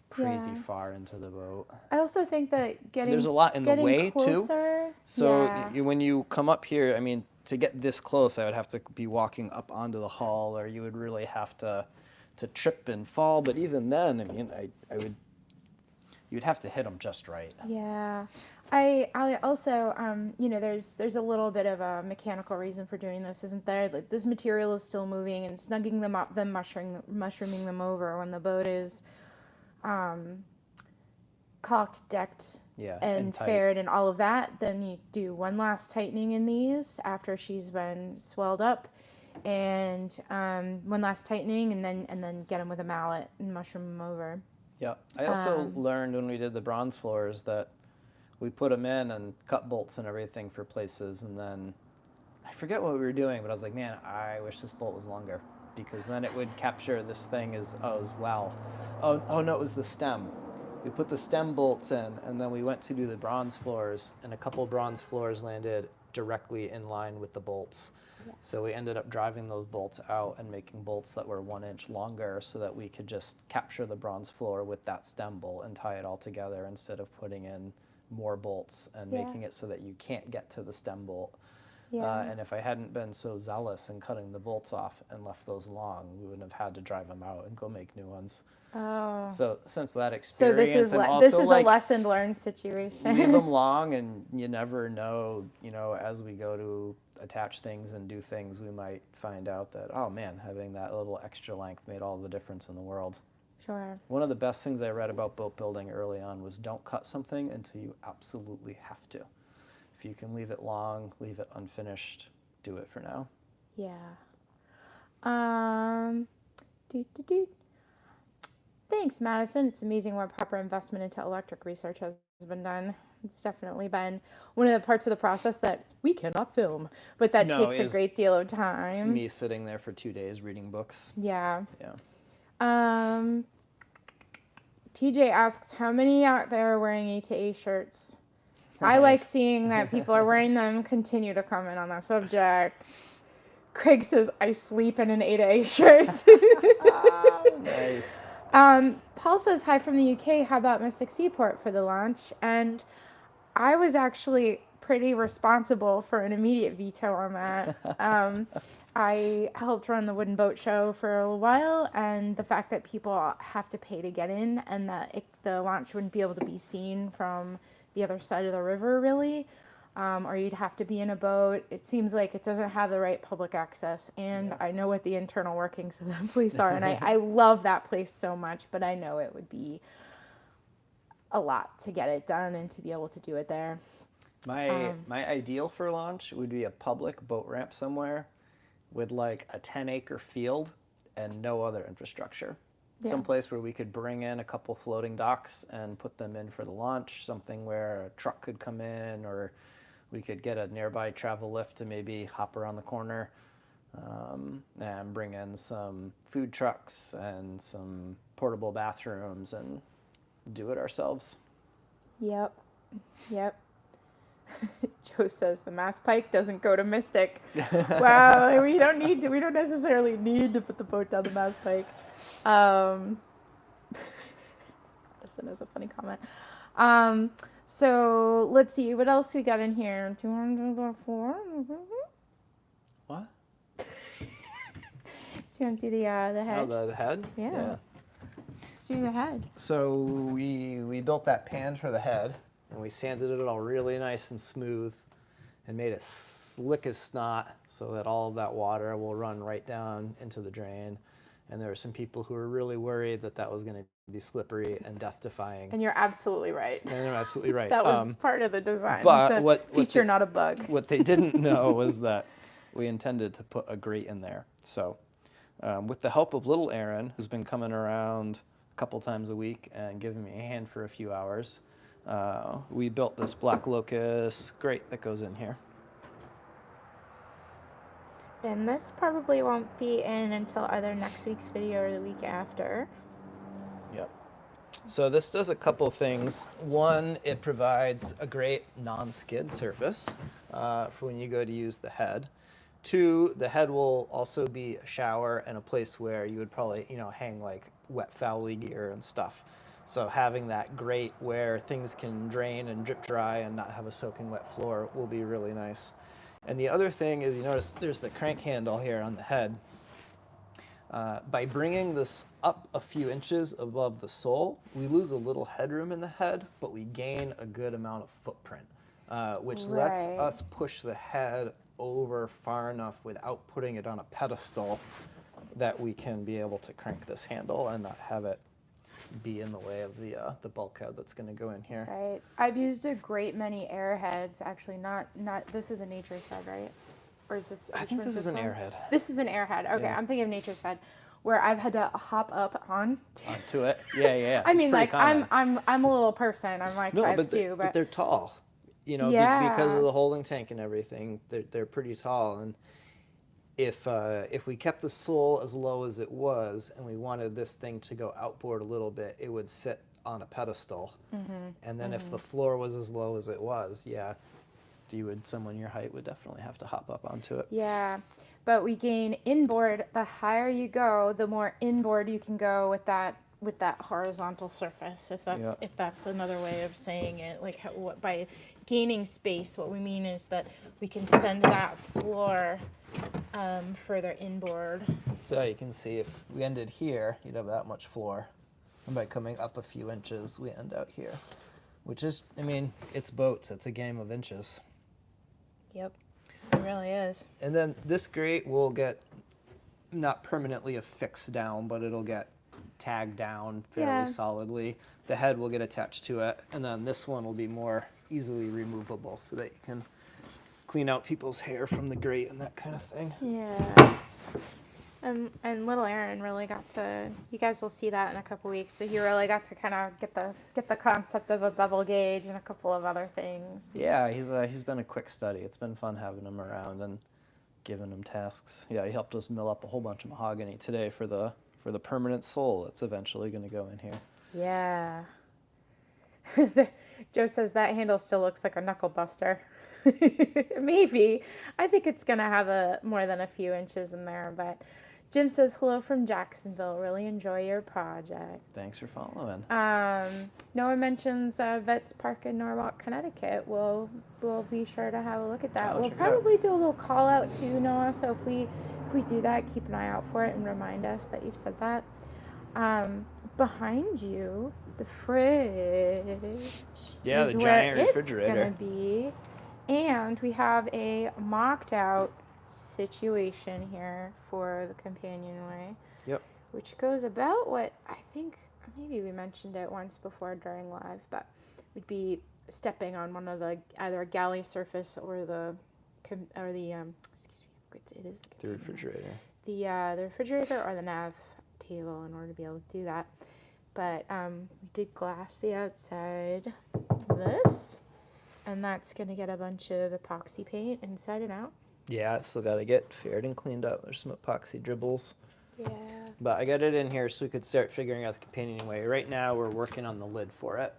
Speaker 2: crazy far into the boat.
Speaker 1: I also think that
Speaker 2: there's a lot in the way
Speaker 1: closer,
Speaker 2: too. So when you come up here, I mean, to get this close, I would have to be walking up onto the hull, or you would really have to trip and fall. But even then, I mean, you'd have to hit them just right.
Speaker 1: Yeah. I also, there's a little bit of a mechanical reason for doing this, isn't there? Like, this material is still moving, and snugging them up, then mushrooming them over when the boat is caulked, decked, and faired and all of that. Then you do one last tightening in these after she's been swelled up, and one last tightening, and then get them with a mallet and mushroom them over.
Speaker 2: Yeah, I also learned when we did the bronze floors that we put them in and cut bolts and everything for places, and then I forget what we were doing, but I was like, man, I wish this bolt was longer, because then it would capture this thing as well. Oh no, it was the stem. We put the stem bolts in, and then we went to do the bronze floors, and a couple bronze floors landed directly in line with the bolts. Yeah. So we ended up driving those bolts out and making bolts that were 1 inch longer, so that we could just capture the bronze floor with that stem bolt and tie it all together, instead of putting in more bolts and making it so that you can't get to the stem bolt. Yeah. And if I hadn't been so zealous in cutting the bolts off and left those long, we wouldn't have had to drive them out and go make new ones. Oh. So since that experience,
Speaker 1: this is a lesson learned situation.
Speaker 2: Leave them long, and you never know, as we go to attach things and do things, we might find out that, oh man, having that little extra length made all the difference in the world.
Speaker 1: Sure.
Speaker 2: One of the best things I read about boat building early on was, don't cut something until you absolutely have to. If you can leave it long, leave it unfinished, do it for now.
Speaker 1: Yeah. Thanks, Madison. It's amazing what proper investment into electric research has been done. It's definitely been one of the parts of the process that we cannot film, but that takes a great deal of time.
Speaker 2: Me sitting there for 2 days reading books.
Speaker 1: Yeah. TJ asks, how many out there are wearing A-to-A shirts? Nice. I like seeing that people are wearing them. Continue to comment on that subject. Craig says, I sleep in an A-to-A shirt.
Speaker 2: Nice.
Speaker 1: Paul says, hi from the UK. How about Mystic Seaport for the launch? And I was actually pretty responsible for an immediate veto on that. I helped run the wooden boat show for a while, and the fact that people have to pay to get in, and that the launch wouldn't be able to be seen from the other side of the river, really, or you'd have to be in a boat. It seems like it doesn't have the right public access, and I know what the internal workings of that place are, and I love that place so much, but I know it would be a lot to get it done and to be able to do it there.
Speaker 2: My ideal for launch would be a public boat ramp somewhere with like a 10-acre field and no other infrastructure. Yeah. Someplace where we could bring in a couple floating docks and put them in for the launch, something where a truck could come in, or we could get a nearby travel lift to maybe hop around the corner, and bring in some food trucks and some portable bathrooms and do it ourselves.
Speaker 1: Yep. Joe says the mast pike doesn't go to Mystic. Well, we don't necessarily need to put the boat down the mast pike. Madison has a funny comment. So let's see what else we got in here. Do you want to do the floor?
Speaker 2: What?
Speaker 1: Do you want to do the head?
Speaker 2: Oh, the head?
Speaker 1: Yeah. Let's do the head.
Speaker 2: So we built that pan for the head, and we sanded it all really nice and smooth and made it slick as snot so that all of that water will run right down into the drain. And there were some people who were really worried that that was going to be slippery and death-defying.
Speaker 1: And you're absolutely right.
Speaker 2: And you're absolutely right.
Speaker 1: That was part of the design.
Speaker 2: But
Speaker 1: not a bug.
Speaker 2: What they didn't know was that we intended to put a grate in there. So with the help of little Aaron, who's been coming around a couple times a week and giving me a hand for a few hours, we built this black locust grate that goes in here.
Speaker 1: And this probably won't be in until either next week's video or the week after.
Speaker 2: Yep. So this does a couple things. One, it provides a great non-skid surface for when you go to use the head. Two, the head will also be a shower and a place where you would probably, hang like wet fowly gear and stuff. So having that grate where things can drain and drip dry and not have a soaking wet floor will be really nice. And the other thing is, you notice there's the crank handle here on the head. By bringing this up a few inches above the sole, we lose a little headroom in the head, but we gain a good amount of footprint, which lets us push the head over far enough without putting it on a pedestal that we can be able to crank this handle and not have it be in the way of the bulkhead that's going to go in here.
Speaker 1: Right. I've used a great many airheads. Actually, not this is a nature's head, right? Or is this?
Speaker 2: I think this is an airhead.
Speaker 1: This is an airhead. Okay, yeah. I'm thinking of nature's head, where I've had to hop up onto
Speaker 2: it. Yeah.
Speaker 1: I mean, like common. I'm a little person. I'm like 5'2",
Speaker 2: but they're tall.
Speaker 1: Yeah.
Speaker 2: Because of the holding tank and everything, they're pretty tall. And if we kept the sole as low as it was, and we wanted this thing to go outboard a little bit, it would sit on a pedestal. Mm-hmm. And then if the floor was as low as it was, someone your height would definitely have to hop up onto it.
Speaker 1: Yeah, but we gain inboard. The higher you go, the more inboard you can go with that horizontal surface. If that's another way of saying it, like by gaining space, what we mean is that we can send that floor further inboard.
Speaker 2: So you can see if we ended here, you'd have that much floor, and by coming up a few inches, we end out here, which is, it's boats. It's a game of inches.
Speaker 1: Yep, it really is.
Speaker 2: And then this grate will get not permanently affixed down, but it'll get tagged down fairly solidly. The head will get attached to it, and then this one will be more easily removable so that you can clean out people's hair from the grate and that kind of thing.
Speaker 1: Yeah. And little Aaron really got to, you guys will see that in a couple weeks, but he really got to kind of get the concept of a bevel gauge and a couple of other things.
Speaker 2: Yeah, he's been a quick study. It's been fun having him around and giving him tasks. Yeah, he helped us mill up a whole bunch of mahogany today for the permanent sole that's eventually going to go in here.
Speaker 1: Yeah. Joe says that handle still looks like a knuckle buster. Maybe. I think it's going to have more than a few inches in there, but Jim says, hello from Jacksonville. Really enjoy your project.
Speaker 2: Thanks for following.
Speaker 1: Noah mentions Vets Park in Norwalk, Connecticut. We'll be sure to have a look at that. We'll probably do a little call out too, Noah. So if we do that, keep an eye out for it and remind us that you've said that. Behind you, the fridge.
Speaker 2: Yeah,
Speaker 1: is
Speaker 2: the
Speaker 1: where
Speaker 2: giant refrigerator.
Speaker 1: It's gonna be, and we have a mocked out situation here for the companionway.
Speaker 2: Yep.
Speaker 1: Which goes about what I think maybe we mentioned it once before during live, but would be stepping on one of the either a galley surface or the
Speaker 2: refrigerator.
Speaker 1: The refrigerator or the nav table in order to be able to do that. But we did glass the outside of this, and that's going to get a bunch of epoxy paint inside and out.
Speaker 2: Yeah, it's still got to get faired and cleaned up. There's some epoxy dribbles.
Speaker 1: Yeah.
Speaker 2: But I got it in here so we could start figuring out the companionway. Right now we're working on the lid for it,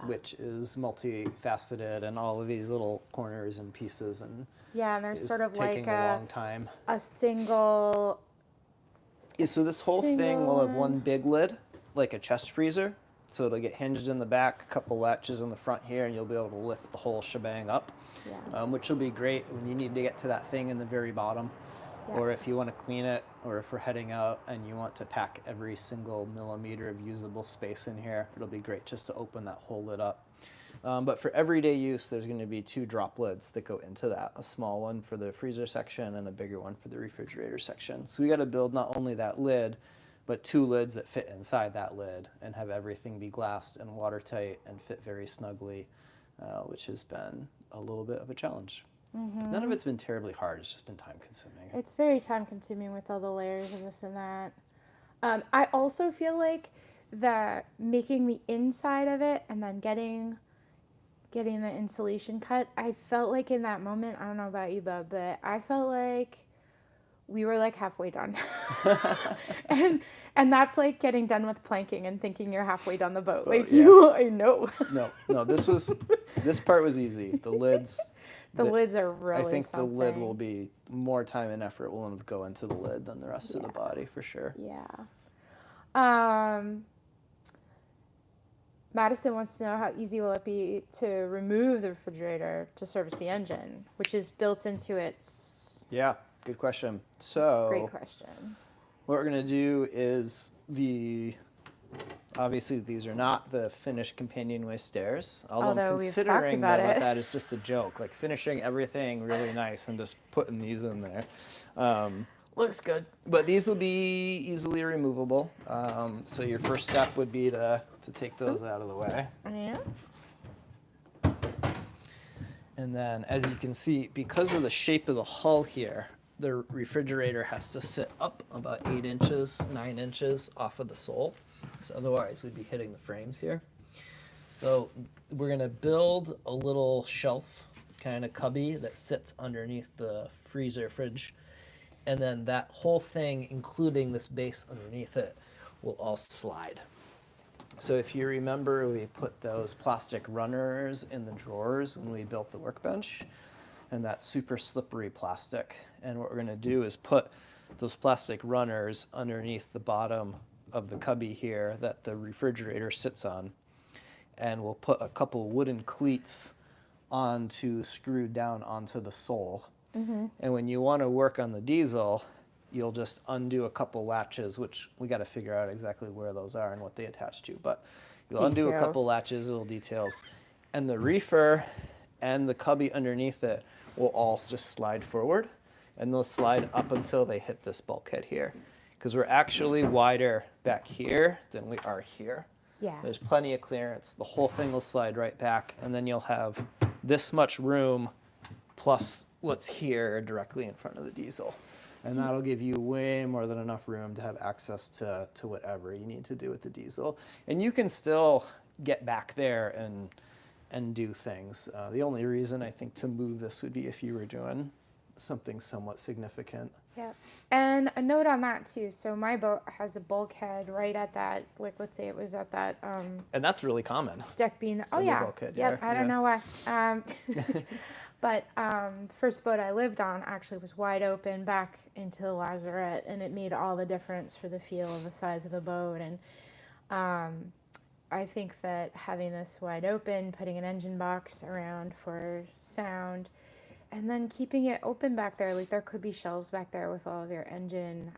Speaker 2: which is multifaceted and all of these little corners and pieces. And
Speaker 1: and there's sort of like
Speaker 2: a long time.
Speaker 1: A single.
Speaker 2: Yeah, so this whole thing will have one big lid, like a chest freezer. So it'll get hinged in the back, a couple latches in the front here, and you'll be able to lift the whole shebang up, which will be great when you need to get to that thing in the very bottom, or if you want to clean it, or if we're heading out and you want to pack every single millimeter of usable space in here, it'll be great just to open that whole lid up. But for everyday use, there's going to be two drop lids that go into that, a small one for the freezer section and a bigger one for the refrigerator section. So we got to build not only that lid, but two lids that fit inside that lid and have everything be glassed and watertight and fit very snugly, which has been a little bit of a challenge. Mm-hmm. None of it's been terribly hard. It's just been time consuming.
Speaker 1: It's very time consuming with all the layers and this and that. I also feel like that making the inside of it and then getting getting the insulation cut, I felt like in that moment, I don't know about you, Bub, but I felt like we were like halfway done. and that's like getting done with planking and thinking you're halfway down the boat. Like I know.
Speaker 2: No, this part was easy. The lids.
Speaker 1: The lids are really
Speaker 2: I think
Speaker 1: something.
Speaker 2: the lid will be more time and effort will go into the lid than the rest of the body for sure.
Speaker 1: Yeah. Madison wants to know how easy will it be to remove the refrigerator to service the engine, which is built into its...
Speaker 2: Yeah, good question. So,
Speaker 1: great question.
Speaker 2: What we're going to do is obviously these are not the finished companionway stairs, although I'm considering that is just a joke, like finishing everything really nice and just putting these in there.
Speaker 1: Looks good.
Speaker 2: But these will be easily removable. So your first step would be to take those out of the way.
Speaker 1: Yeah.
Speaker 2: And then, as you can see, because of the shape of the hull here, the refrigerator has to sit up about 8 inches, 9 inches off of the sole. So otherwise, we'd be hitting the frames here. So we're going to build a little shelf kind of cubby that sits underneath the freezer fridge. And then that whole thing, including this base underneath it, will all slide. So if you remember, we put those plastic runners in the drawers when we built the workbench, and that's super slippery plastic. And what we're going to do is put those plastic runners underneath the bottom of the cubby here that the refrigerator sits on. And we'll put a couple wooden cleats screwed down onto the sole. Mm-hmm. And when you want to work on the diesel, you'll just undo a couple latches, which we got to figure out exactly where those are and what they attach to. But you'll undo a couple latches, little details. And the reefer and the cubby underneath it will all just slide forward. And they'll slide up until they hit this bulkhead here. Because we're actually wider back here than we are here.
Speaker 1: Yeah.
Speaker 2: There's plenty of clearance. The whole thing will slide right back. And then you'll have this much room plus what's here directly in front of the diesel. And that'll give you way more than enough room to have access to whatever you need to do with the diesel. And you can still get back there and do things. The only reason I think to move this would be if you were doing something somewhat significant.
Speaker 1: Yeah. And a note on that too. So my boat has a bulkhead right at that, like let's say it was at that
Speaker 2: and that's really common.
Speaker 1: Deck beam. Oh yeah.
Speaker 2: Bulkhead,
Speaker 1: yep. I don't know why. But the first boat I lived on actually was wide open back into the lazarette, and it made all the difference for the feel and the size of the boat. And I think that having this wide open, putting an engine box around for sound, and then keeping it open back there, like there could be shelves back there with all of your engine,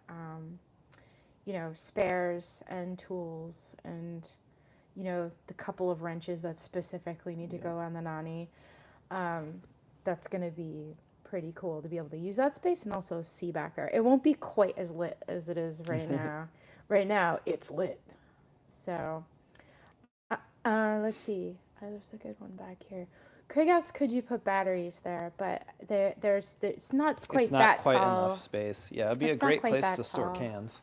Speaker 1: spares and tools, and the couple of wrenches that specifically need to go on the Nani. That's going to be pretty cool to be able to use that space and also see back there. It won't be quite as lit as it is right now. Right now, it's lit. So, let's see. Oh, there's a good one back here. Could you put batteries there? But it's not quite that tall.
Speaker 2: It's not quite enough space. Yeah, it'd be a great place to store cans.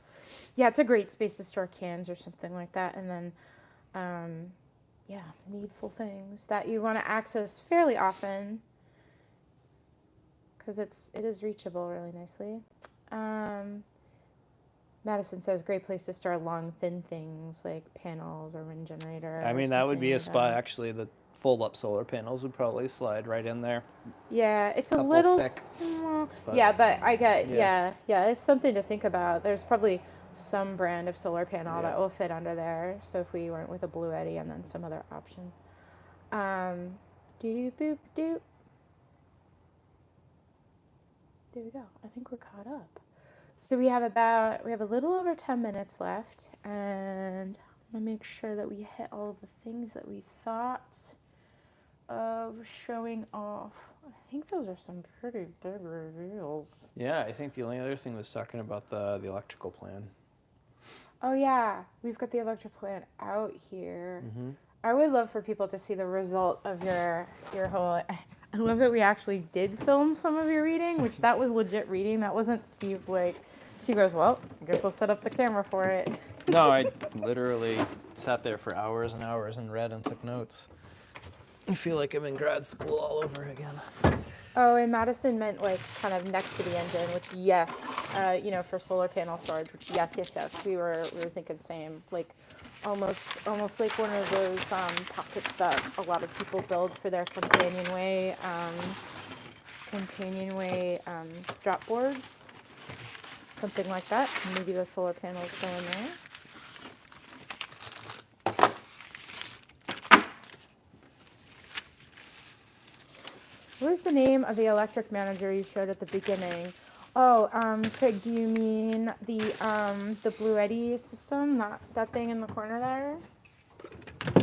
Speaker 1: Yeah, it's a great space to store cans or something like that. And then, needful things that you want to access fairly often, because it is reachable really nicely. Madison says great place to store long thin things like panels or wind generator.
Speaker 2: I mean, that would be a spot actually. The fold up solar panels would probably slide right in there.
Speaker 1: Yeah, it's a little thick, small. But I get it's something to think about. There's probably some brand of solar panel that will fit under there. So if we went with a Blue Eddy and then some other option. Doop. There we go. I think we're caught up. So we have a little over 10 minutes left, and I'm gonna make sure that we hit all of the things that we thought of showing off. I think those are some pretty big reveals.
Speaker 2: Yeah, I think the only other thing was talking about the electrical plan.
Speaker 1: Oh yeah, we've got the electrical plan out here.
Speaker 2: Mm-hmm.
Speaker 1: I would love for people to see the result of your whole. I love that we actually did film some of your reading, which that was legit reading. That wasn't Steve Steve goes, well, I guess we'll set up the camera for it.
Speaker 2: No, I literally sat there for hours and hours and read and took notes. I feel like I'm in grad school all over again.
Speaker 1: Oh, and Madison meant like kind of next to the engine, which yes, you know, for solar panel storage, which yes. We were thinking same, like almost like one of those pockets that a lot of people build for their companionway drop boards, something like that. Maybe the solar panels go in there. What was the name of the electric manager you showed at the beginning? Oh, Craig, do you mean the Blue Eddy system? That thing in the corner there?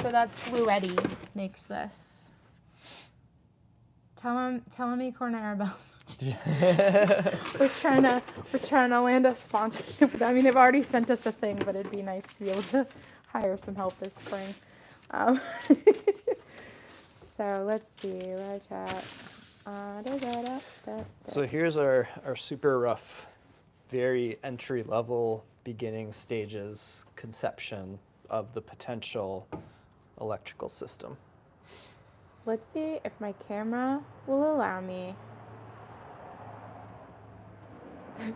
Speaker 1: So that's Blue Eddy makes this. Tell him Acorn Arabella. we're trying to land a sponsorship with them. I mean, they've already sent us a thing, but it'd be nice to be able to hire some help this spring. So let's see.
Speaker 2: So here's our super rough, very entry level beginning stages conception of the potential electrical system.
Speaker 1: Let's see if my camera will allow me.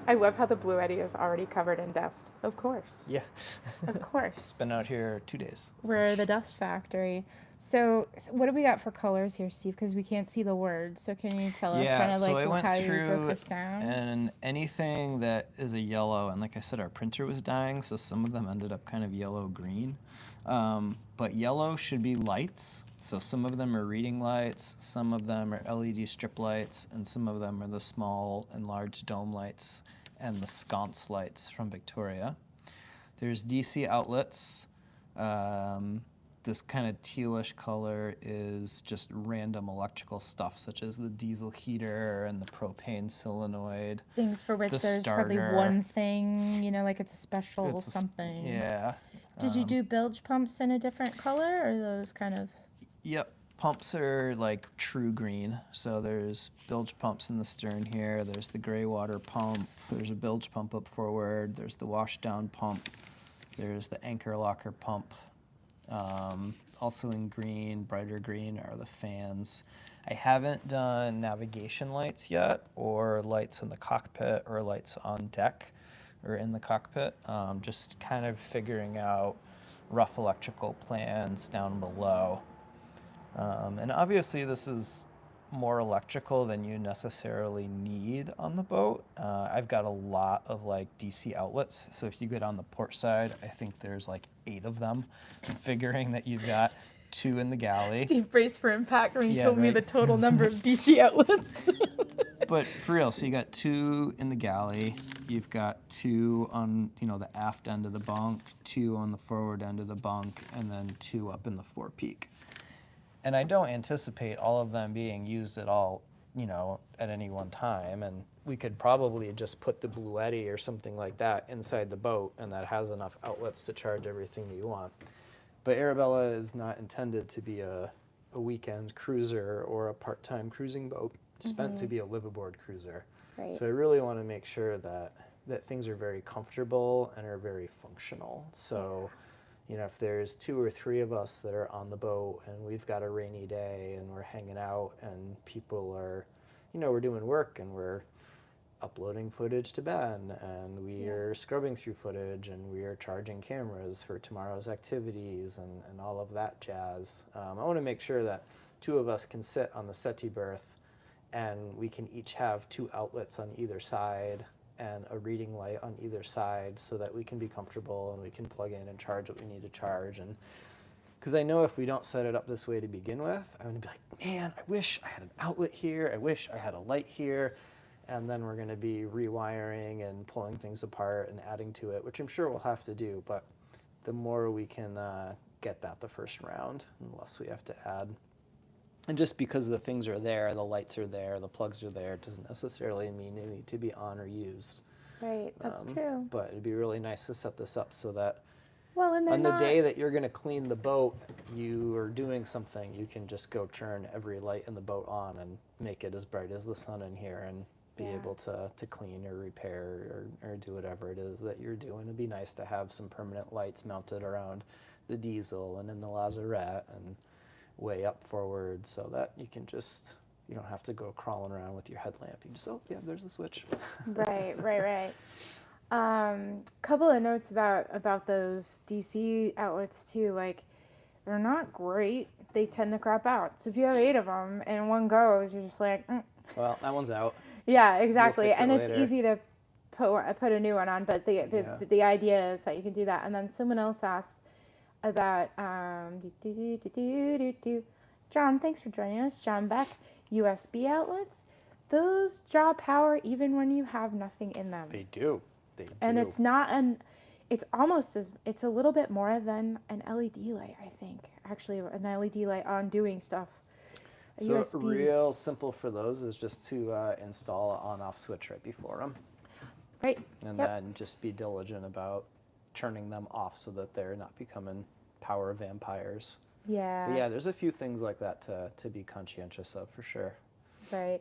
Speaker 1: I love how the Blue Eddy is already covered in dust. Of course.
Speaker 2: Yeah.
Speaker 1: Of course.
Speaker 2: It's been out here 2 days.
Speaker 1: We're the dust factory. So what do we got for colors here, Steve? Because we can't see the words. So can you tell us kind of like how you broke this down?
Speaker 2: And anything that is a yellow, and like I said, our printer was dying, so some of them ended up kind of yellow-green. But yellow should be lights. So some of them are reading lights, some of them are LED strip lights, and some of them are the small and large dome lights and the sconce lights from Victoria. There's DC outlets. This kind of tealish color is just random electrical stuff, such as the diesel heater and the propane solenoid.
Speaker 1: Things for which there's probably one thing, you know, like it's a special something.
Speaker 2: Yeah.
Speaker 1: Did you do bilge pumps in a different color, or those kind of?
Speaker 2: Yep. Pumps are like true green. So there's bilge pumps in the stern here. There's the gray water pump. There's a bilge pump up forward. There's the washdown pump. There's the anchor locker pump. Also in green, brighter green, are the fans. I haven't done navigation lights yet, or lights in the cockpit, or lights on deck or in the cockpit. Just kind of figuring out rough electrical plans down below. And obviously this is more electrical than you necessarily need on the boat. I've got a lot of like DC outlets. So if you get on the port side, I think there's like 8 of them. Figuring that you've got 2 in the galley.
Speaker 1: Steve braced for impact when he told me the total number of DC outlets.
Speaker 2: But for real, so you got 2 in the galley. You've got 2 on, you know, the aft end of the bunk, 2 on the forward end of the bunk, and then 2 up in the forepeak. And I don't anticipate all of them being used at all, you know, at any one time. And we could probably just put the Blue Eddy or something like that inside the boat, and that has enough outlets to charge everything you want. But Arabella is not intended to be a weekend cruiser or a part-time cruising boat. It's meant to be a live-aboard cruiser.
Speaker 1: Right.
Speaker 2: So I really want to make sure that things are very comfortable and are very functional. So. You know, if there's 2 or 3 of us that are on the boat and we've got a rainy day and we're hanging out and people are, you know, we're doing work and we're uploading footage to Ben and we are scrubbing through footage and we are charging cameras for tomorrow's activities and all of that jazz. I want to make sure that 2 of us can sit on the settee berth and we can each have 2 outlets on either side and a reading light on either side so that we can be comfortable and we can plug in and charge what we need to charge. And because I know if we don't set it up this way to begin with, I'm going to be like, man, I wish I had an outlet here. I wish I had a light here. And then we're going to be rewiring and pulling things apart and adding to it, which I'm sure we'll have to do. But the more we can get that the first round, the less we have to add. And just because the things are there, the lights are there, the plugs are there, it doesn't necessarily mean they need to be on or used.
Speaker 1: Right, that's true.
Speaker 2: But it'd be really nice to set this up so that
Speaker 1: and
Speaker 2: on the day that you're going to clean the boat, you are doing something, you can just go turn every light in the boat on and make it as bright as the sun in here and be able to clean or repair or do whatever it is that you're doing. It'd be nice to have some permanent lights mounted around the diesel and in the lazarette and way up forward so that you don't have to go crawling around with your headlamp. You just, oh, yeah, there's the switch.
Speaker 1: Right. Couple of notes about those DC outlets too. Like, they're not great. They tend to crap out. So if you have 8 of them and one goes, you're just like,
Speaker 2: Well, that one's out.
Speaker 1: Yeah, exactly.
Speaker 2: You'll fix it
Speaker 1: And
Speaker 2: later.
Speaker 1: it's easy to put a new one on, but the idea is that you can do that. And then someone else asked about John, thanks for joining us. John Beck, USB outlets. Those draw power even when you have nothing in them.
Speaker 2: They do.
Speaker 1: And it's not it's a little bit more than an LED light, I think. Actually, an LED light on doing stuff.
Speaker 2: So USB. Real simple for those is just to install an on-off switch right before them.
Speaker 1: Right.
Speaker 2: And then just be diligent about turning them off so that they're not becoming power vampires.
Speaker 1: Yeah.
Speaker 2: But yeah, there's a few things like that to be conscientious of for sure.
Speaker 1: Right.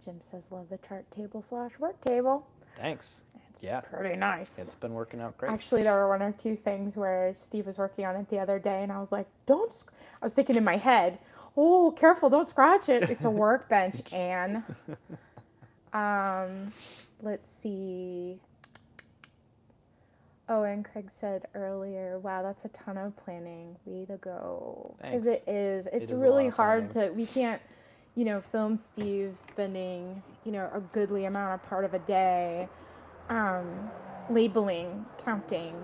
Speaker 1: Jim says, love the chart table / work table.
Speaker 2: Thanks.
Speaker 1: It's pretty nice.
Speaker 2: It's been working out great.
Speaker 1: Actually, there were 1 or 2 things where Steve was working on it the other day, and I was like, I was thinking in my head, oh, careful, don't scratch it. It's a workbench, Anne. Let's see. Oh, and Craig said earlier, wow, that's a ton of planning. Way to go. Because it is. It's really hard we can't, film Steve spending, a goodly amount of part of a day labeling, counting,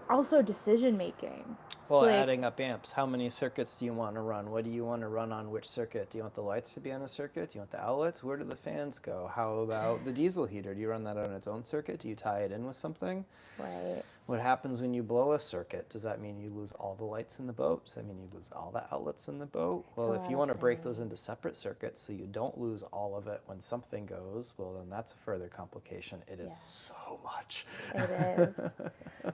Speaker 1: also decision making.
Speaker 2: Well, adding up amps. How many circuits do you want to run? What do you want to run on which circuit? Do you want the lights to be on a circuit? Do you want the outlets? Where do the fans go? How about the diesel heater? Do you run that on its own circuit? Do you tie it in with something?
Speaker 1: Right.
Speaker 2: What happens when you blow a circuit? Does that mean you lose all the lights in the boat? Does that mean you lose all the outlets in the boat? Well, if you want to break those into separate circuits so you don't lose all of it when something goes, well, then that's a further complication. It is so much.
Speaker 1: It is.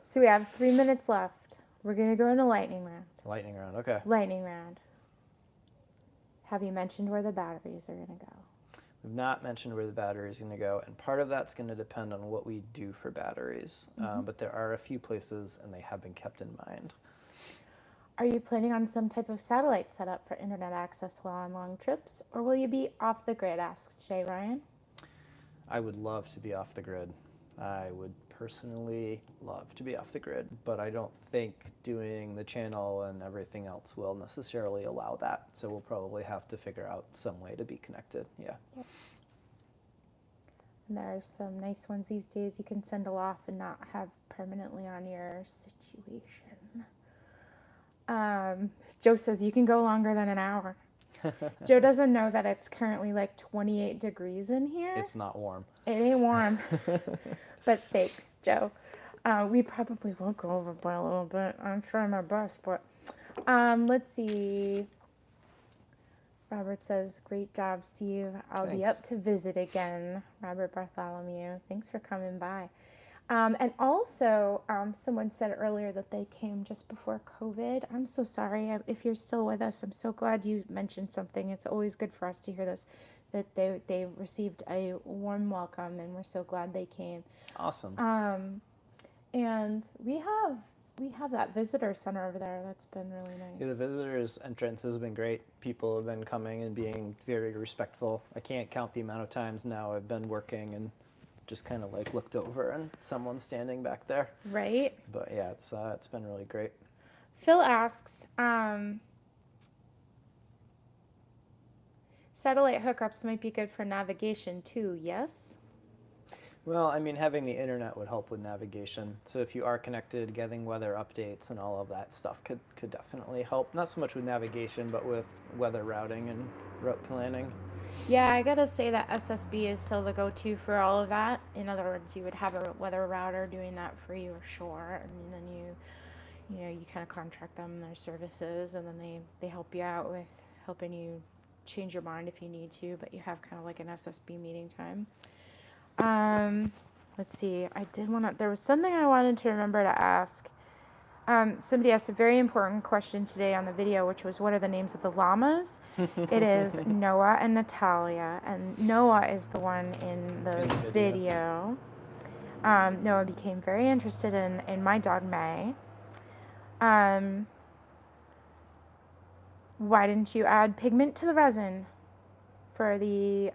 Speaker 1: So we have 3 minutes left. We're going to go into lightning round.
Speaker 2: Lightning round, okay.
Speaker 1: Lightning round. Have you mentioned where the batteries are going to go?
Speaker 2: We've not mentioned where the battery is going to go, and part of that's going to depend on what we do for batteries. But there are a few places, and they have been kept in mind.
Speaker 1: Are you planning on some type of satellite setup for internet access while on long trips, or will you be off the grid, asked Jay Ryan.
Speaker 2: I would love to be off the grid. I would personally love to be off the grid, but I don't think doing the channel and everything else will necessarily allow that. So we'll probably have to figure out some way to be connected. Yeah.
Speaker 1: Yep. And there are some nice ones these days you can send off and not have permanently on your situation. Joe says you can go longer than an hour. Joe doesn't know that it's currently like 28 degrees in here.
Speaker 2: It's not warm.
Speaker 1: It ain't warm. But thanks, Joe. We probably will go over by a little bit. I'm trying my best, but let's see. Robert says, great job, Steve. I'll be up to visit again. Robert Bartholomew, thanks for coming by. And also, someone said earlier that they came just before COVID. I'm so sorry. If you're still with us, I'm so glad you mentioned something. It's always good for us to hear this, that they received a warm welcome, and we're so glad they came.
Speaker 2: Awesome.
Speaker 1: And we have that visitor center over there. That's been really nice.
Speaker 2: Yeah, the visitors entrance has been great. People have been coming and being very respectful. I can't count the amount of times now I've been working and just kind of like looked over and someone's standing back there.
Speaker 1: Right.
Speaker 2: But yeah, it's been really great.
Speaker 1: Phil asks, satellite hookups might be good for navigation too, yes?
Speaker 2: Well, I mean, having the internet would help with navigation. So if you are connected, getting weather updates and all of that stuff could definitely help. Not so much with navigation, but with weather routing and route planning.
Speaker 1: Yeah, I gotta say that SSB is still the go-to for all of that. In other words, you would have a weather router doing that for you ashore, and then you kind of contract them their services, and then they help you out with helping you change your mind if you need to, but you have kind of like an SSB meeting time. Let's see, there was something I wanted to remember to ask. Somebody asked a very important question today on the video, which was, what are the names of the llamas? It is Noah and Natalia, and Noah is the one in the video. Noah became very interested in my dog, May. Why didn't you add pigment to the resin for the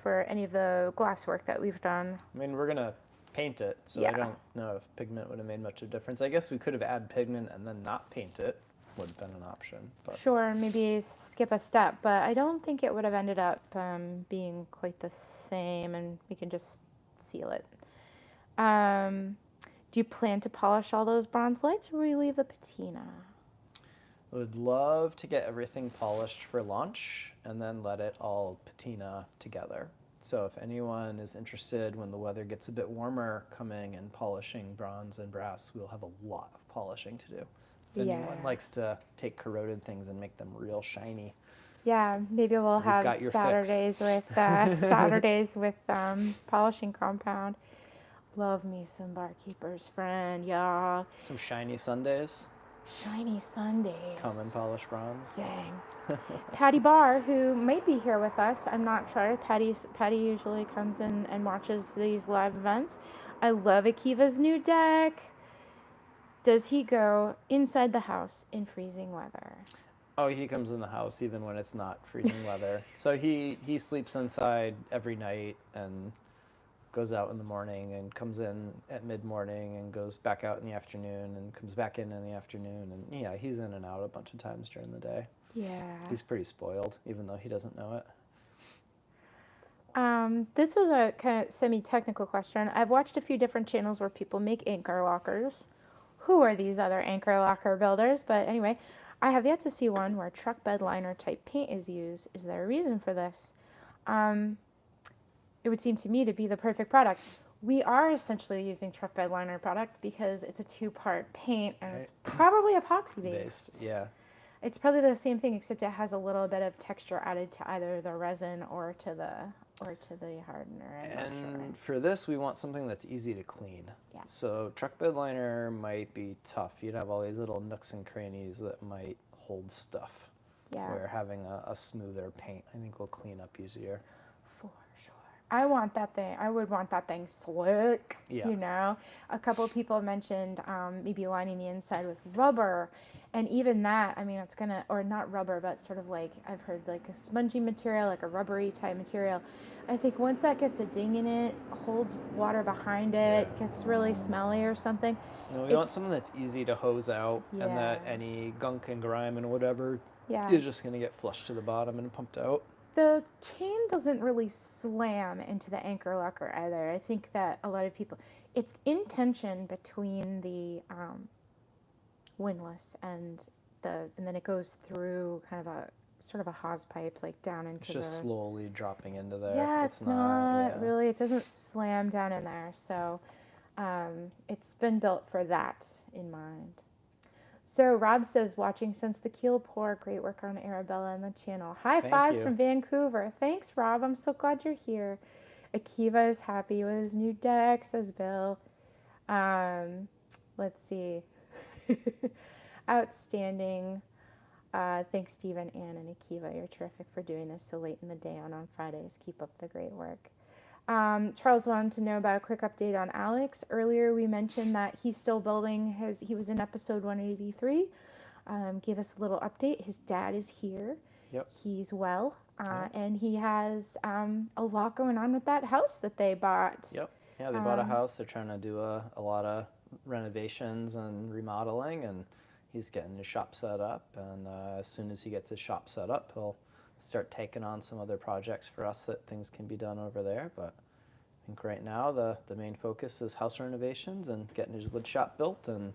Speaker 1: for any of the glass work that we've done?
Speaker 3: I mean, we're gonna paint it, so
Speaker 1: Yeah.
Speaker 3: I don't know if pigment would have made much of a difference. I guess we could have added pigment and then not paint it. Would have been an option, but
Speaker 1: Sure, maybe skip a step, but I don't think it would have ended up being quite the same, and we can just seal it. Do you plan to polish all those bronze lights, or will you leave the patina?
Speaker 3: I would love to get everything polished for launch and then let it all patina together. So if anyone is interested when the weather gets a bit warmer coming and polishing bronze and brass, we'll have a lot of polishing to do. If anyone
Speaker 1: Yeah.
Speaker 3: likes to take corroded things and make them real shiny.
Speaker 1: Yeah, maybe we'll
Speaker 3: We've
Speaker 1: have
Speaker 3: got your
Speaker 1: Saturdays with Saturdays with polishing compound. Love me some barkeeper's friend, y'all.
Speaker 3: Some shiny Sundays,
Speaker 1: Shiny Sundays.
Speaker 3: come and polish bronze.
Speaker 1: Dang. Patty Barr, who might be here with us, I'm not sure. Patty usually comes in and watches these live events. I love Akiva's new deck. Does he go inside the house in freezing weather?
Speaker 3: Oh, he comes in the house even when it's not freezing weather. So he sleeps inside every night and goes out in the morning and comes in at mid-morning and goes back out in the afternoon and comes back in the afternoon. And yeah, he's in and out a bunch of times during the day.
Speaker 1: Yeah.
Speaker 3: He's pretty spoiled, even though he doesn't know it.
Speaker 1: This was a kind of semi-technical question. I've watched a few different channels where people make anchor lockers. Who are these other anchor locker builders? But anyway, I have yet to see one where truck bed liner type paint is used. Is there a reason for this? It would seem to me to be the perfect product. We are essentially using truck bed liner product because it's a 2-part paint and it's probably epoxy based.
Speaker 3: Yeah.
Speaker 1: It's probably the same thing except it has a little bit of texture added to either the resin or to the hardener. I'm not sure.
Speaker 3: And for this, we want something that's easy to clean.
Speaker 1: Yeah.
Speaker 3: So truck bed liner might be tough. You'd have all these little nooks and crannies that might hold stuff.
Speaker 1: Yeah.
Speaker 3: Where having a smoother paint, I think, will clean up easier.
Speaker 1: For sure. I want that thing. I would want that thing slick.
Speaker 3: Yeah.
Speaker 1: You know, a couple of people mentioned maybe lining the inside with rubber, and even that. I mean, it's gonna, or not rubber, but sort of like I've heard like a spongy material, like a rubbery type material. I think once that gets a ding in it, holds water behind it, gets really smelly or something.
Speaker 3: You know, we want something that's easy to hose out, and that
Speaker 1: Yeah.
Speaker 3: any gunk and grime and whatever
Speaker 1: Yeah.
Speaker 3: is just going to get flushed to the bottom and pumped out.
Speaker 1: The chain doesn't really slam into the anchor locker either. I think that a lot of people, it's in tension between the windlass and then it goes through kind of a sort of a hose pipe like down into
Speaker 3: It's just slowly dropping into there.
Speaker 1: Yeah, it's not really, it doesn't slam down in there. So it's been built for that in mind. So Rob says, watching since the keel pour, great work on Arabella and the channel. High fives
Speaker 3: you.
Speaker 1: from Vancouver. Thanks, Rob. I'm so glad you're here. Akiva is happy with his new deck, says Bill. Let's see. Outstanding. Thanks, Stephen, Ann, and Akiva. You're terrific for doing this so late in the day on Fridays. Keep up the great work. Charles wanted to know about a quick update on Alix. Earlier we mentioned that he's still building he was in episode 183. Gave us a little update. His dad is here.
Speaker 3: Yep.
Speaker 1: He's well. And he has a lot going on with that house that they bought.
Speaker 3: Yep. Yeah, they bought a house. They're trying to do a lot of renovations and remodeling, and he's getting his shop set up. And as soon as he gets his shop set up, he'll start taking on some other projects for us that things can be done over there. But I think right now the main focus is house renovations and getting his wood shop built, and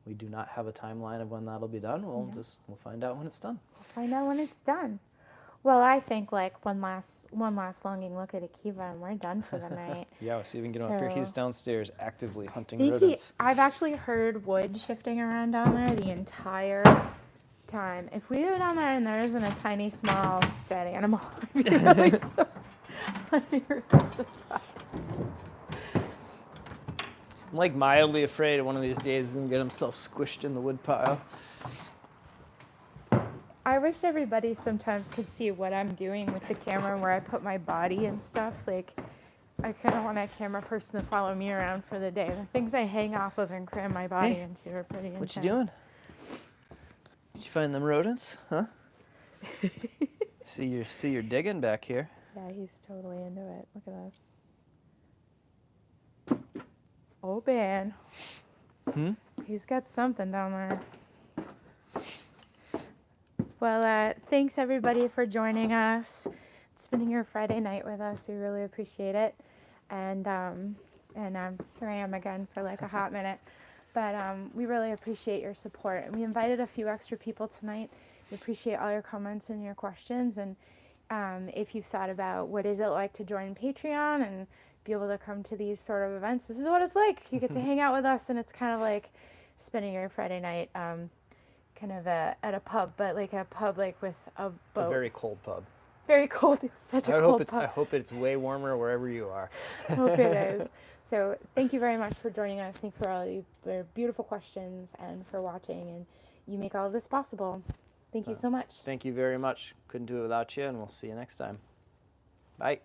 Speaker 3: we do not have a timeline of when that'll be done. We'll find out when it's done.
Speaker 1: Find out when it's done. Well, I think like one last longing look at Akiva and we're done for the night.
Speaker 3: Yeah, we'll see if we can get him up here. He's
Speaker 1: So-
Speaker 3: downstairs actively hunting
Speaker 1: think
Speaker 3: rodents.
Speaker 1: I've actually heard wood shifting around down there the entire time. If we go down there and there isn't a tiny, small, dead animal, I'd be really, I'd be really surprised.
Speaker 3: I'm like mildly afraid one of these days he's gonna get himself squished in the wood pile.
Speaker 1: I wish everybody sometimes could see what I'm doing with the camera and where I put my body and stuff. Like, I kind of want a camera person to follow me around for the day. The things I hang off of and cram my body
Speaker 3: Hey,
Speaker 1: into are pretty intense.
Speaker 3: What you doing? Did you find them rodents? Huh? see you're digging back here.
Speaker 1: Yeah, he's totally into it. Look at this. Oh, man. He's got something down there. Well, thanks everybody for joining us, spending your Friday night with us. We really appreciate it. And here I am again for like a hot minute. But we really appreciate your support. And we invited a few extra people tonight. We appreciate all your comments and your questions. And if you've thought about what is it like to join Patreon and be able to come to these sort of events, this is what it's like. You get to hang out with us, and it's kind of like spending your Friday night kind of at a pub, but like at a pub like with a boat.
Speaker 3: A very cold pub.
Speaker 1: Very cold. It's such a cold pub.
Speaker 3: I hope it's way warmer wherever you are.
Speaker 1: I hope it is. So thank you very much for joining us. Thank you for all your beautiful questions and for watching. And you make all of this possible. Thank you so much.
Speaker 3: Thank you very much. Couldn't do it without you, and we'll see you next time. Bye.